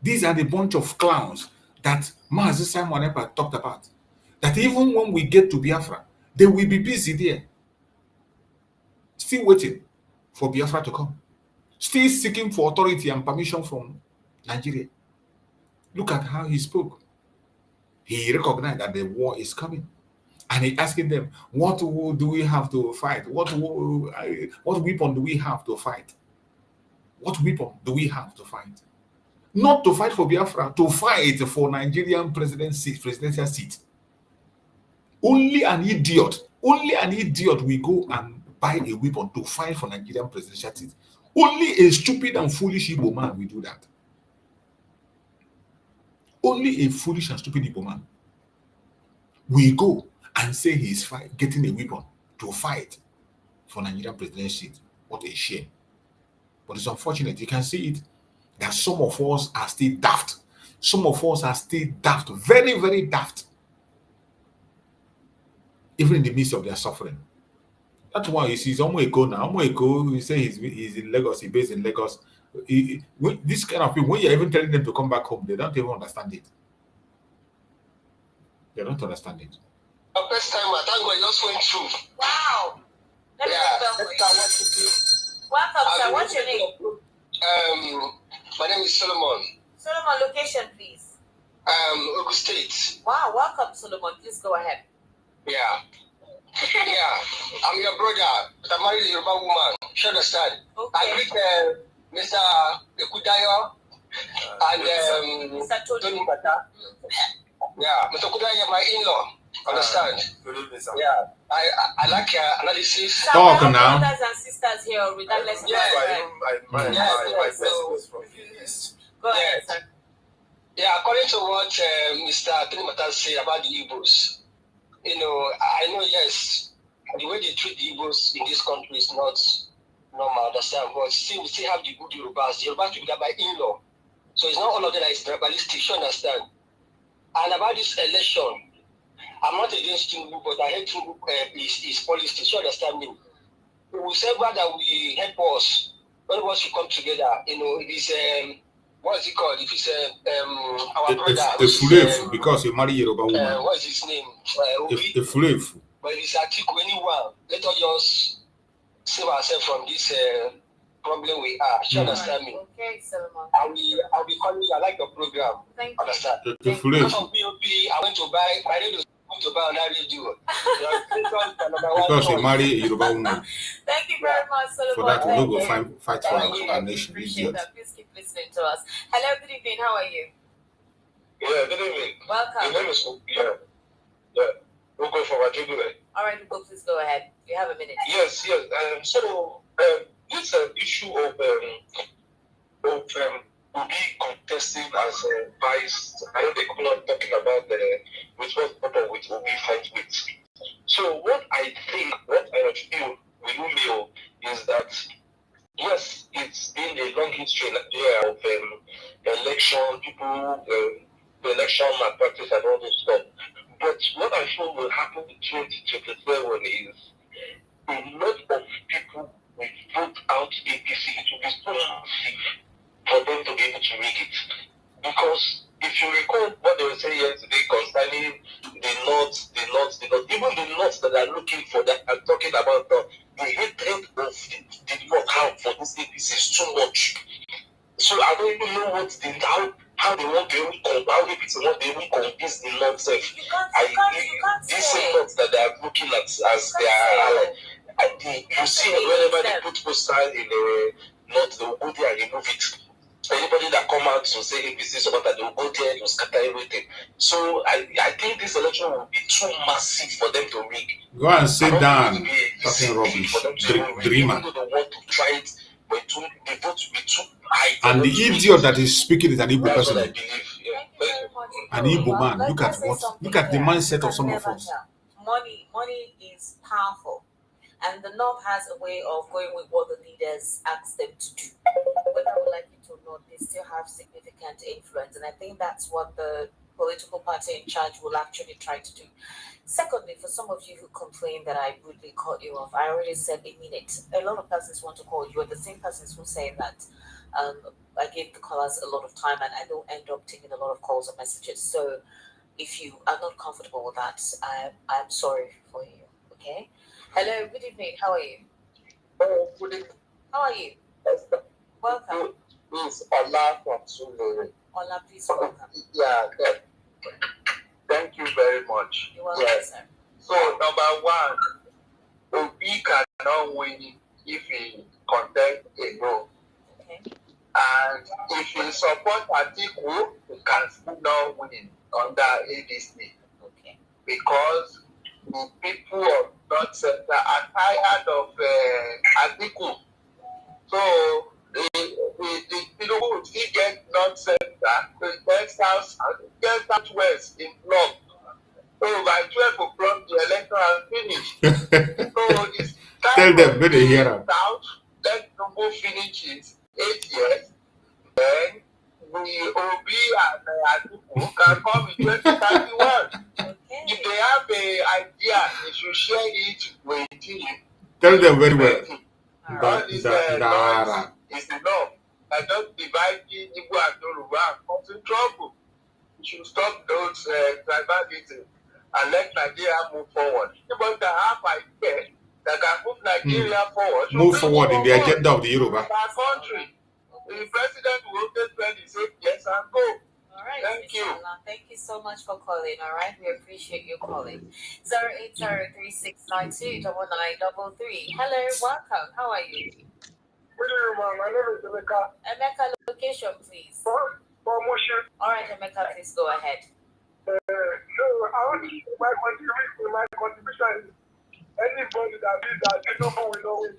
These are the bunch of clowns that Mazi Samuel talked about. That even when we get to Biafra, they will be busy there, still waiting for Biafra to come, still seeking for authority and permission from Nigeria. Look at how he spoke. He recognized that the war is coming. And he asking them, what do we have to fight? What weapon do we have to fight? What weapon do we have to fight? Not to fight for Biafra, to fight for Nigerian presidential seat. Only an idiot will go and buy a weapon to fight for Nigerian presidential seat. Only a stupid and foolish Igbo man will do that. Only a foolish and stupid Igbo man will go and say he's getting a weapon to fight for Nigerian presidential seat. What a shame. But it's unfortunate. You can see it, that some of us are still daft. Some of us are still daft, very, very daft, even in the midst of their suffering. That's why you see, he's almost ago now. Almost ago, you say he's in Lagos, he's based in Lagos. This kind of people, when you're even telling them to come back home, they don't even understand it. They don't understand it. the first time I thank God just went through. Wow. Let me welcome, sir. What's your name? My name is Solomon. Solomon, location, please. Ogun State. Wow, welcome, Solomon. Please go ahead. Yeah. Yeah. I'm your brother. I married a Yoruba woman. You understand? Okay. I greet Mr. Ekudayo and Mr. Tony Mata. Yeah. Mr. Kudayo, my in-law. Understand? Yeah. I like your analysis. So Talk we have now. brothers and sisters here, regardless of Yeah, my Go ahead, sir. Yeah, according to what Mr. Tony Mata said about the Igbos, I know, yes, the way they treat the Igbos in this country is not normal, understand? But still, we still have the good Yorubas. The Yorubas will be by in-law. So it's not all of them that is tribalistic, you understand? And about this election, I'm not against Tinubu, but I hate Tinubu his policy, you understand me? We will say that we help us, all of us should come together. It is, what is it called? If it's our brother. It's Fulefu, because you marry Yoruba woman. What is his name? The Fulefu. But if it's Atiku, anyone, let us just save ourselves from this problem we are. You understand me? Okay, Solomon. I'll be calling you. I like your program. Thank you. Understand? The Because Fulefu. of POP, I went to buy my radio. To buy on that radio. Because you marry a Yoruba woman. Thank you very much, Solomon. For that, we Thank don't go you. fight for Thank you. our nation. Appreciate Idiot. that. Please keep listening to us. Hello, good evening. How are you? Yeah, good evening. The Welcome. name is We'll go for Wajudu. All right, Ugo, please go ahead. You have a minute. Yes. So this issue of Obi contesting as a vice. I know they couple on talking about with what problem with Obi fight with. So what I feel a long history in Nigeria of election, people, election malpractice and all this stuff. But what I feel will happen in 2027 is a lot of people will vote out APC. It will be so massive for them to be able to rig it. Because if you recall what they were saying yesterday concerning the North, even the North that are looking for that are talking about the hatred of the North, how for this APC is too much. So I don't even know how they want to even how APC want to even convince the North self. These same North that they are looking at as their ally. You see whenever they put posters in the North, they will go there and remove it. Anybody that come out to say APC supporter, they will go there to scatter everything. So I think this election will be too massive for them to rig. Go and sit down. Talking rubbish. Dreamer. Even though they want to try it, but the vote will be too high. And the idiot that is speaking is an Igbo That's person. what I believe. Yeah. An Igbo man. Look at the mindset of some of us. Money is powerful. And the North has a way of going with what the leaders ask them to do. Whether we like it or not, they still have significant influence. And I think that's what the political party in charge will actually try to do. Secondly, for some of you who complain that I rudely cut you off, I already said a minute. A lot of persons want to call you, and the same persons who say that I give the callers a lot of time and I don't end up taking a lot of calls or messages. So if you are not comfortable with that, I'm sorry for you, okay? Hello, good evening. How are you? Oh, good evening. How are you? Welcome. It's Ola from Sulere. Ola, please welcome. Yeah, thank you very much. You're welcome, sir. So, number one, Obi cannot win if he contest alone. Okay. And if he support Atiku, he can still not win under ADC. Okay. Because the people of North Center are tired of Atiku. So the people will still get North Center, the get South, get Southwest in block. So by 12 o'clock, the election has finished. So it's time Tell them, when they hear them. South, let Nobo finish his 8 years. Then the OB and Atiku can come in 2031. Okay. If they have an idea, they should share it with you. Tell them very well. All this noise is enough. I don't divide Igbo and Yoruba and cause in trouble. We should stop those tribalism and let Nigeria move forward. People that have ideas that can move Nigeria forward. Move forward in the agenda of the Yoruba. Our country. The president will take 26 years and go. All right. Thank you. Thank you so much for calling. All right. We appreciate you calling. 08036929933. Hello. Welcome. How are you? Good evening, ma'am. My name is Emeka. Emeka, location, please. Promotion. All right, Emeka, please go ahead. So I want to my contribution is anybody that did that, Tinubu will not win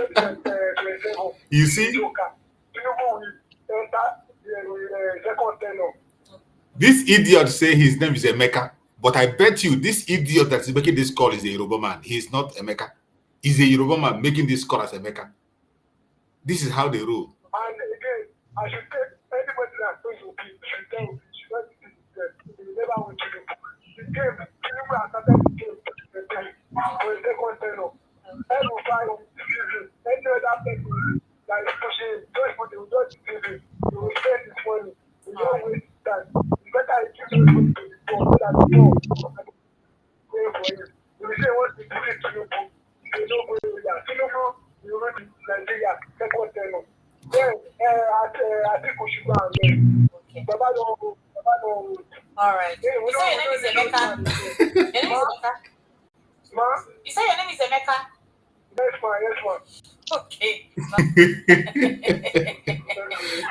2027. You see? Tinubu will enter the second tenure. This idiot say his name is Emeka, but I bet you this idiot that is making this call is a Yoruba man. He's not Emeka. He's a Yoruba man making this call as Emeka. This is how they rule. And again, I should take anybody that's going to be, should tell me, should not be they never win Tinubu. The game, Tinubu has started the game for the second tenure. Every time any other person that is pushing, just for the TV, you will spend this money. You don't waste time. It's better if you don't go to the store so that you know going for you. You will say what to defeat Tinubu. You don't go there. Tinubu, you will reach Nigeria, second tenure. Then, I think we should go and learn. Baba don't. All right. You say your name is Emeka? Your name is Emeka? Ma? You say your name is Emeka? Yes, ma. Yes, ma. Okay.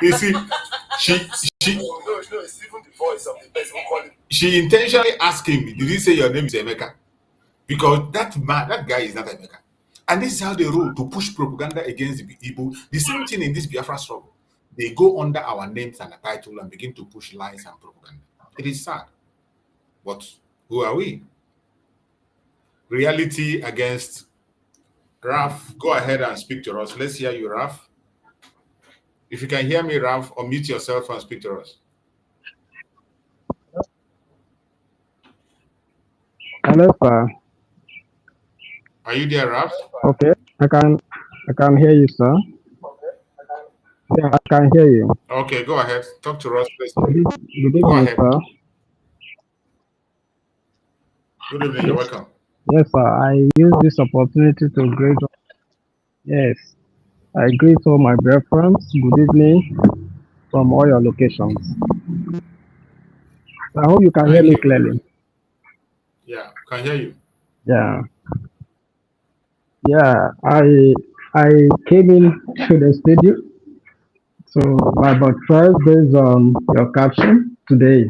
You see, she No, it's even the voice of the person calling. she intentionally asked him, did you say your name is Emeka? Because that guy is not Emeka. And this is how they rule, to push propaganda against the Igbo. The same thing in this Biafra struggle. They go under our names and a title and begin to push lies and propaganda. It is sad. But who are we? Reality against Raf. Go ahead and speak to us. Let's hear you, Raf. If you can hear me, Ralph, unmute yourself and speak to us. Hello, sir. Are you there, Ralph? Okay, I can hear you, sir. Yeah, I can hear you. Okay, go ahead. Talk to us, please. Good Go evening, ahead. sir. Good evening. You're welcome. Yes, sir. I use this opportunity to greet. Yes, I greet all my Biafrans. Good evening from all your locations. I hope you can hear Thank me you. clearly. Yeah, can hear you. Yeah, yeah. I came in to the studio to about first based on your caption today.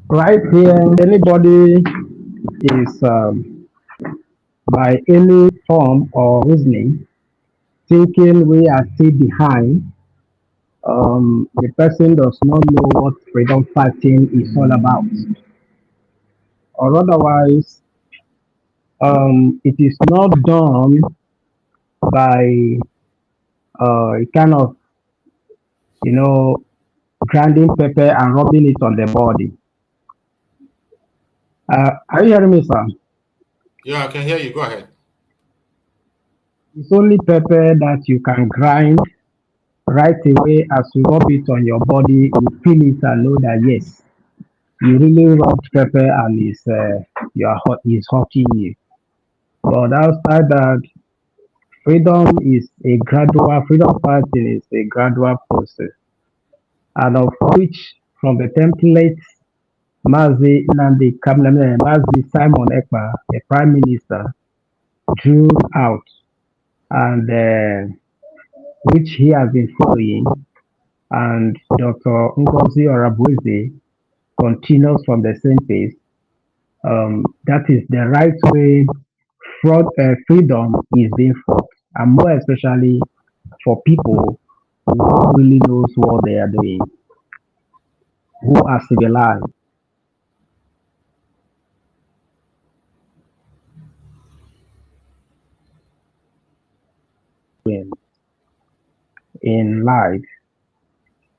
Right here, anybody is by any form or reasoning thinking we are still behind, the person does not know what freedom fighting is all about. Or otherwise, it is not done by a kind of, you know, grinding pepper and rubbing it on the body. Are you hearing me, sir? Yeah, I can hear you. Go ahead. It's only pepper that you can grind right away as you rub it on your body. You feel it and know that yes, you really rubbed pepper and is hurting you. But outside that, freedom fighting is a gradual process, and of which from the template Mazi Simon Ekpa, the Prime Minister, drew out, and which he has been following, and Dr. Ngozi Orabueze continues from the same pace. That is the right way freedom is being fought, and more especially for people who really knows what they are doing, who are civilized in life.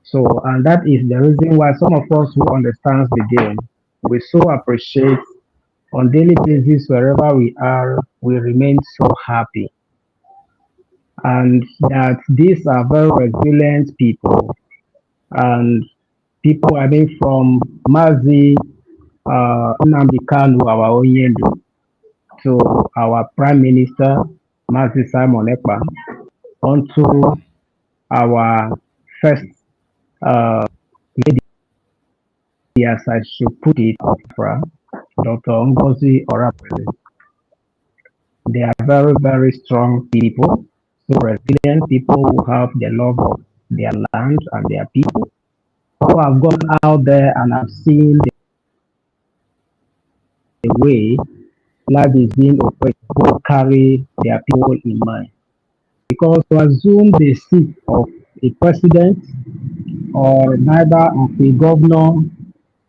So, and that is the reason why some of us who understands the game, we so appreciate on daily basis wherever we are, we remain so happy, and that these are very resilient people, and people, I mean, from Mazi Nnamdi Kanu, our Oyendo, to our Prime Minister, Mazi Simon Ekpa, onto our first lady, as I should put it, of Dr. Ngozi Orabueze. They are very, very strong people, so resilient people who have the love of their land and their people, who have gone out there and have seen the way life is being operated, who carry their people in mind. Because to assume the seat of a president or neither of a governor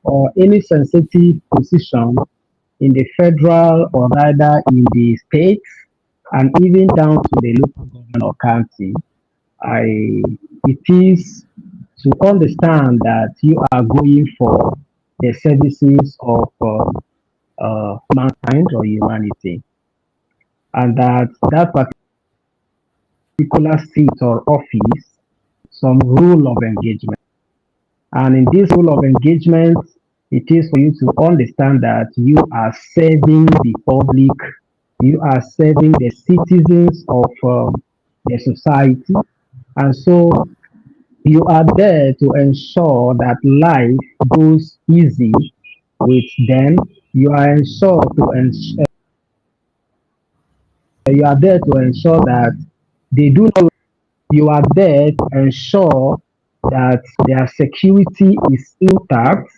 or any sensitive position in the federal or neither in the states and even down to the local government or county, it is to understand that you are going for the services of mankind or humanity, and that particular seat or office, some rule of engagement. And in this rule of engagement, it is for you to understand that you are serving the public, you are serving the citizens of the society, and so you are there to ensure that life goes easy with them. You are you are there to ensure that they do not. You are there to ensure that their security is intact.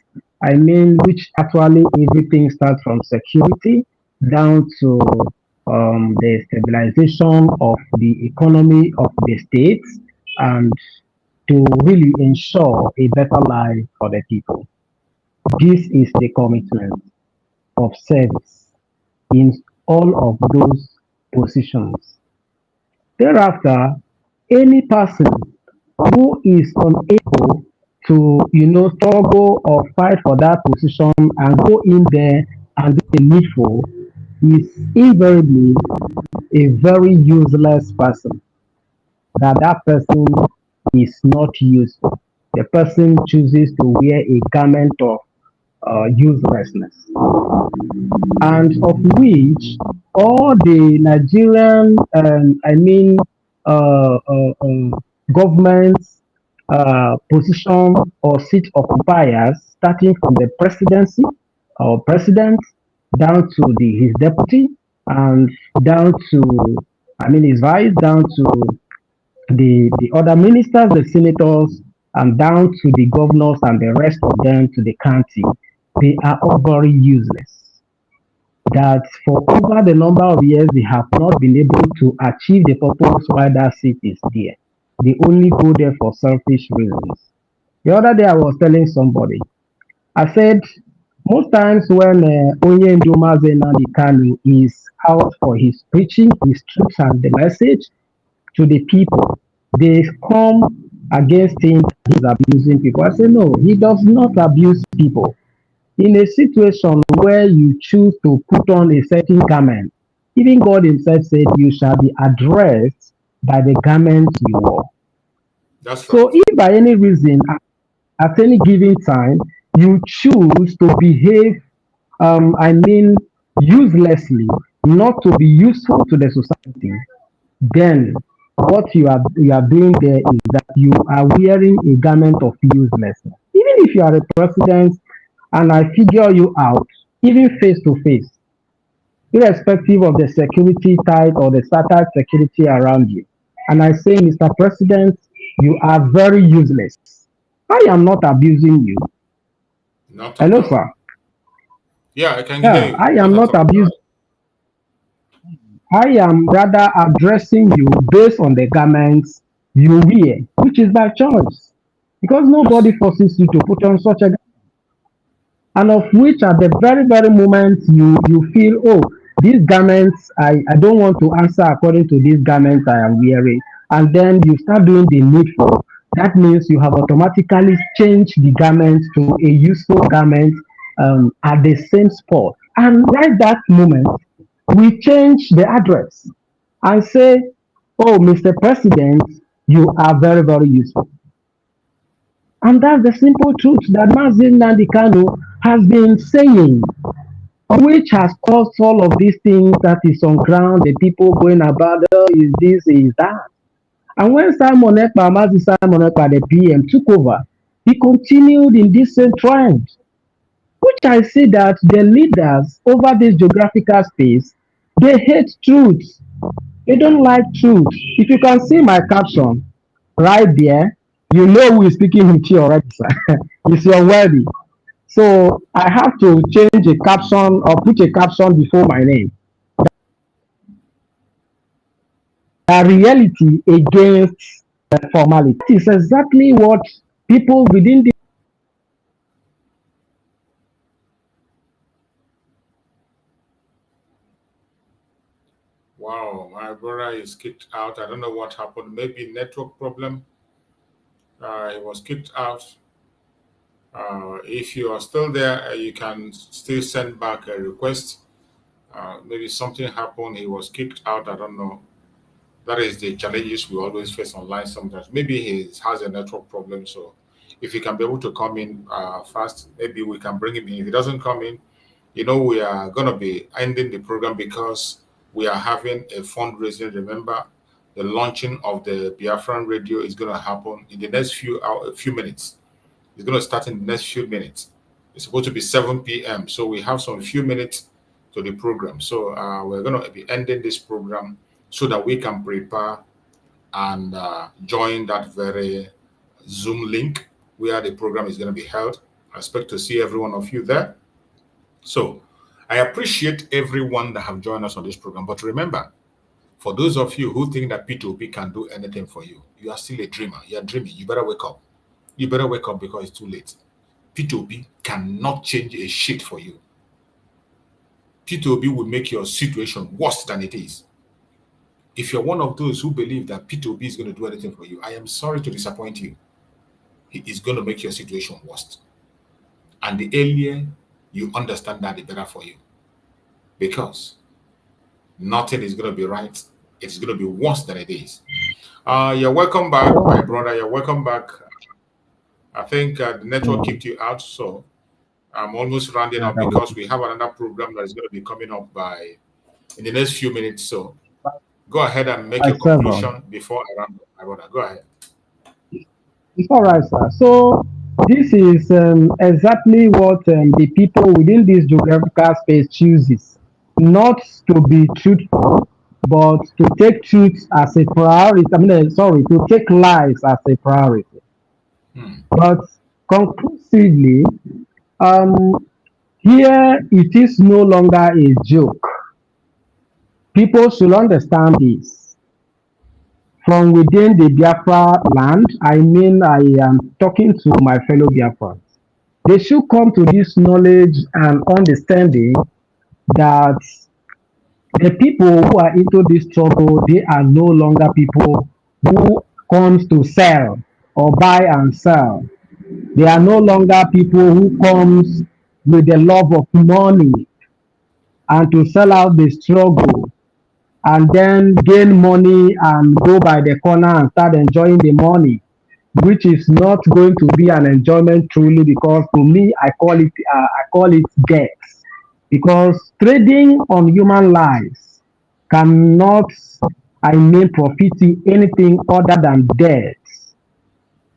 I mean, which actually everything starts from security down to the stabilization of the economy of the states, and to really ensure a better life for the people. This is the commitment of service in all of those positions. Thereafter, any person who is unable to, struggle or fight for that position and go in there and do the needful is invariably a very useless person. That person is not useful. The person chooses to wear a garment of uselessness, and of which all the Nigerian, governments, position or seat occupiers, starting from the presidency or president down to his deputy, and down to, his vice, down to the other ministers, the senators, and down to the governors and the rest of them to the county, they are all very useless. That for over the number of years they have not been able to achieve the purpose why that seat is there. They only go there for selfish reasons. The other day I was telling somebody, I said, most times when Onye Ndumaze Nnamdi Kanu is out for his preaching, his truth and the message to the people, they come against him that he's abusing people. I say, no, he does not abuse people. In a situation where you choose to put on a certain garment, even God himself said, you shall be addressed by the garment you wore. That's So right. if by any reason, at any given time, you choose to behave, uselessly, not to be useful to the society, then what you are doing there is that you are wearing a garment of uselessness. Even if you are a president and I figure you out, even face to face, irrespective of the security type or the startup security around you, and I say, Mr. President, you are very useless. I am not abusing you. Not at Hello, all. sir. Yeah, I can hear Yeah, you. I Not am at not all. abusing. I am rather addressing you based on the garments you wear, which is by choice. Because nobody Yes. forces you to put on such a, and of which at the very, very moment you feel, oh, these garments, I don't want to answer according to these garments I am wearing. And then you start doing the needful. That means you have automatically changed the garment to a useful garment at the same spot. And right that moment, we change the address and say, oh, Mr. President, you are very, very useful. And that's the simple truth that Mazin Nandikano has been saying, which has caused all of these things that is on ground, the people going about, oh, is this, is that. And when Simon Ekpa, Mazi Simon Ekpa, the PM, took over, he continued in this same trend, which I see that the leaders over this geographical space, they hate truth. They don't like truth. If you can see my caption right there, you know who is speaking with you already, sir. It's your worthy. So I have to change a caption or put a caption before my name. The reality against the formality. That is exactly what people within the Wow, my brother is kicked out. I don't know what happened. Maybe network problem. He was kicked out. If you are still there, you can still send back a request. Maybe something happened. He was kicked out. I don't know. That is the challenges we always face online sometimes. Maybe he has a network problem. So if he can be able to come in fast, maybe we can bring him in. If he doesn't come in, we are going to be ending the program because we are having a fundraising. Remember, the launching of the Biafran radio is going to happen in the next few minutes. It's going to start in the next few minutes. It's supposed to be 7 p.m. So we have some few minutes to the program. So we're going to be ending this program so that we can prepare and join that very Zoom link where the program is going to be held. I expect to see every one of you there. So I appreciate everyone that have joined us on this program. But remember, for those of you who think that P2P can do anything for you, you are still a dreamer. You are dreaming. You better wake up. You better wake up because it's too late. P2P cannot change a shit for you. P2P will make your situation worse than it is. if you're one of those who believe that P2B is going to do anything for you, I am sorry to disappoint you. He is going to make your situation worse. And the earlier you understand that, the better for you. Because nothing is going to be right. It's going to be worse than it is. You're welcome back, my brother. You're welcome back. I think the network kicked you out, so I'm almost rounding up because we have another program that is going to be coming up in the next few minutes. So go ahead and make your conclusion before I round up, my brother. Go ahead. It's all right, sir. So this is exactly what the people within this geographical space chooses, not to be truthful, but to take truth as a priority. To take lies as a priority. But conclusively, here it is no longer a joke. People should understand this. From within the Biafra land, I am talking to my fellow Biafrans. They should come to this knowledge and understanding that the people who are into this struggle, they are no longer people who comes to sell or buy and sell. They are no longer people who comes with the love of money and to sell out the struggle and then gain money and go by the corner and start enjoying the money, which is not going to be an enjoyment truly, because to me I call it death. Because trading on human lives cannot, profit anything other than death.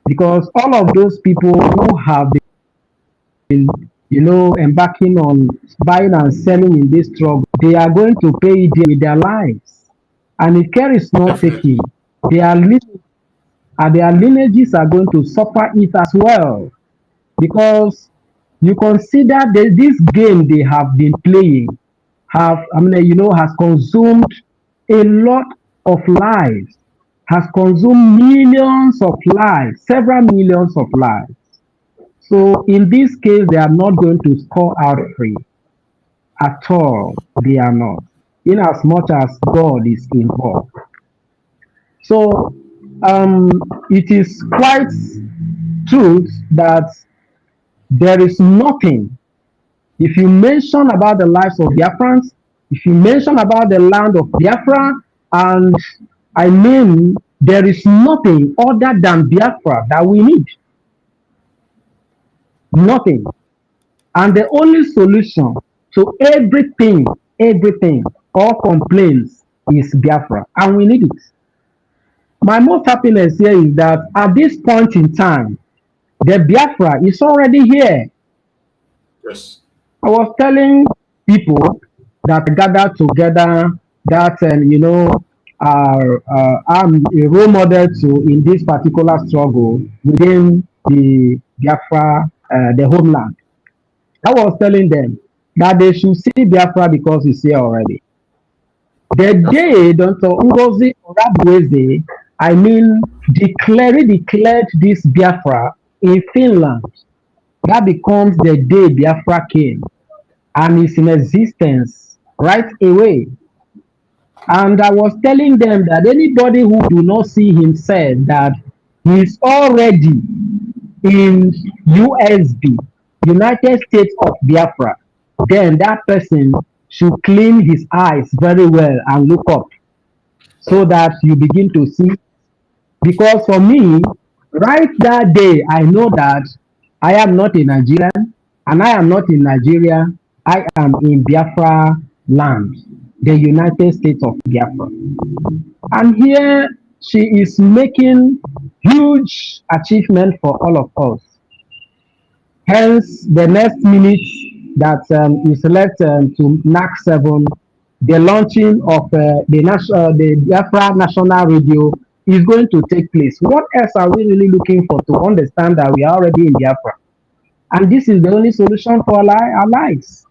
Because all of those people who have been, embarking on buying and selling in this struggle, they are going to pay it with their lives. And if care is not taken, their lineages are going to suffer it as well. Because you consider that this game they have been playing has consumed a lot of lives, has consumed millions of lives, several millions of lives. So in this case, they are not going to score out free at all. They are not, in as much as God is involved. So it is quite true that there is nothing. If you mention about the lives of Biafrans, if you mention about the land of Biafra, and there is nothing other than Biafra that we need. Nothing. And the only solution to everything, all complaints is Biafra. And we need it. My most happiness here is that at this point in time, the Biafra is already here. Yes. I was telling people that gathered together that, I'm a role model in this particular struggle within the Biafra, the homeland. I was telling them that they should see Biafra because it's here already. The day Dr. Ngozi Oradweze, declared this Biafra in Finland, that becomes the day Biafra came and is in existence right away. And I was telling them that anybody who do not see himself that he is already in USB, United States of Biafra, then that person should clean his eyes very well and look up so that you begin to see. Because for me, right that day, I know that I am not a Nigerian and I am not in Nigeria. I am in Biafra land, the United States of Biafra. And here she is making huge achievement for all of us. Hence, the next minute that is left to NAC 7, the launching of the Biafra National Radio is going to take place. What else are we really looking for to understand that we are already in Biafra? And this is the only solution for our lives.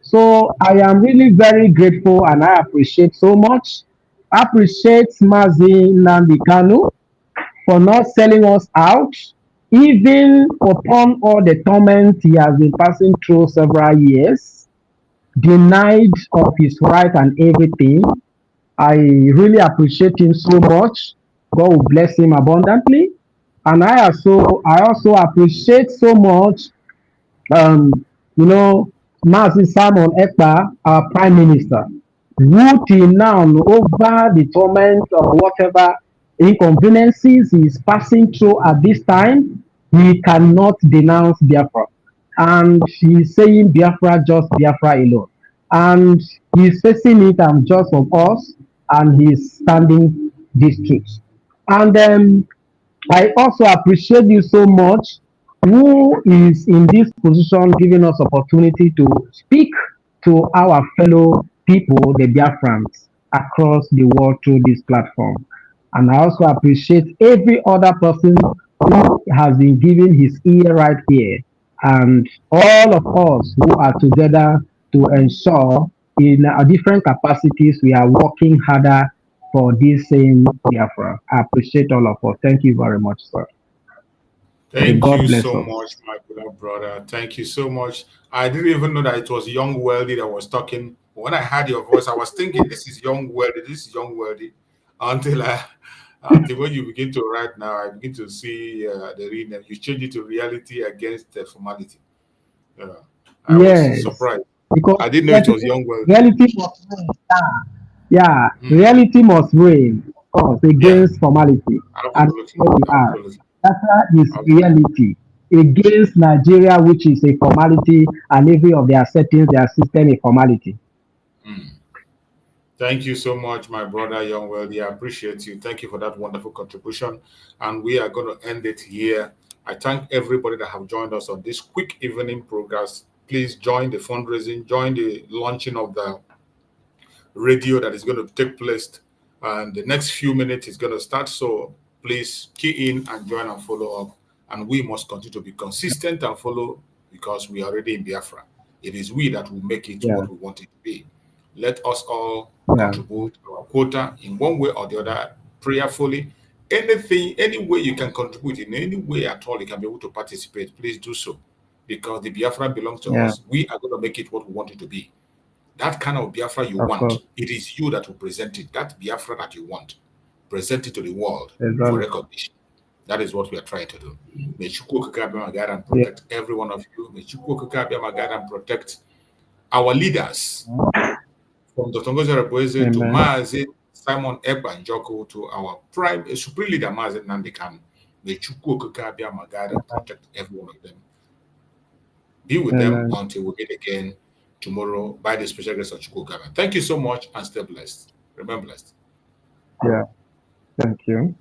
So I am really very grateful and I appreciate so much. I appreciate Mazi Nnamdi Kanu for not selling us out, even upon all the torment he has been passing through several years, denied of his right and everything. I really appreciate him so much. God will bless him abundantly. And I also appreciate so much, um, you know, Mazi Simon Ekpa, our Prime Minister, who till now, over the torment of whatever inconveniences he is passing through at this time, he cannot denounce Biafra. And he is saying Biafra, just Biafra alone. And he is facing it and just of us, and he is standing this truth. And I also appreciate you so much, who is in this position, giving us opportunity to speak to our fellow people, the Biafrans, across the world through this platform. And I also appreciate every other person who has been giving his ear right here, and all of us who are together to ensure in our different capacities we are working harder for this same Biafra. I appreciate all of us. Thank you very much, sir. Thank you so much, my beloved brother. Thank you so much. I didn't even know that it was Young Wealthy that was talking. When I heard your voice, I was thinking, this is Young Wealthy, this is Young Wealthy. Until when you begin to write now, I begin to see the real name. You change it to reality against the formality. I was surprised. Because I didn't know it was Young Wealthy. Reality must reign. Yeah, reality must reign, of course, against formality. And Biafra is reality against Nigeria, which is a formality, and every of their settings, their system, a formality. Thank you so much, my brother Young Wealthy. I appreciate you. Thank you for that wonderful contribution. And we are going to end it here. I thank everybody that have joined us on this quick evening program. Please join the fundraising, join the launching of the radio that is going to take place. And the next few minutes is going to start. So please key in and join and follow up. And we must continue to be consistent and follow, because we are already in Biafra. It is we that will make it what we want it to be. Let us all contribute our quota in one way or the other, prayerfully. Anything, any way you can contribute, in any way at all you can be able to participate, please do so. Because the Biafra belongs to us. We are going to make it what we want it to be. That kind of Biafra you want, it is you that will present it. That Biafra that you want, present it to the world for recognition. That is what we are trying to do. May Chukwu guide and protect every one of you. May Chukwu guide and protect our leaders, from Dr. Ngozi Arabweze to Mazi Simon Ekpa Njoko to our supreme leader Mazi Nnamdi Kanu. May Chukwu guide and protect every one of them. Be with them until we meet again tomorrow by the special grace of Chukwu. Thank you so much and stay blessed. Remember blessed. Yeah. Thank you.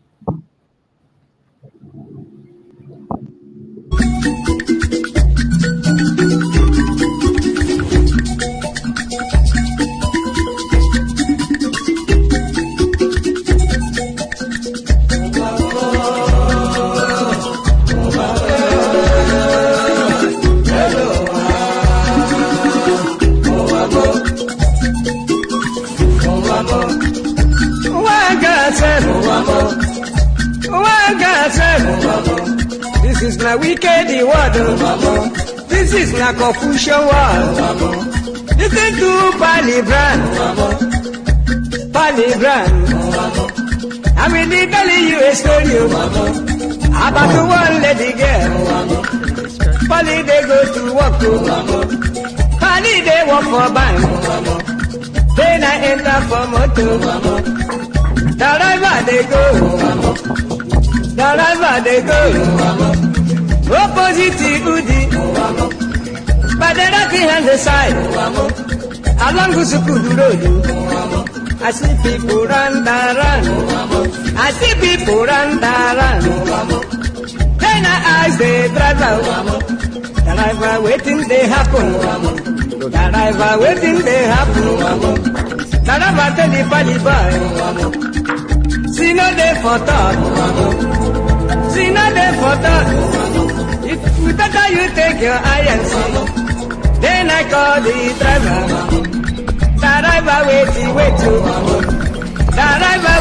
This is not wicked word. This is not Confucian word. Listen to Palibran. I'm really telling you a story about the one lady girl. Pali they go to work. Pali they work for bank. Then I enter for motor. Wherever they go. Wherever they go, opposite Udi, but the right hand the side, along Gusukudu Road, I see people run. I see people run. Then I ask the driver waiting they happen, driver waiting they happen, driver tell the Palibai, see no day for thought. See no day for that. If better you take your eye and see. Then I call the driver. The driver wait. The driver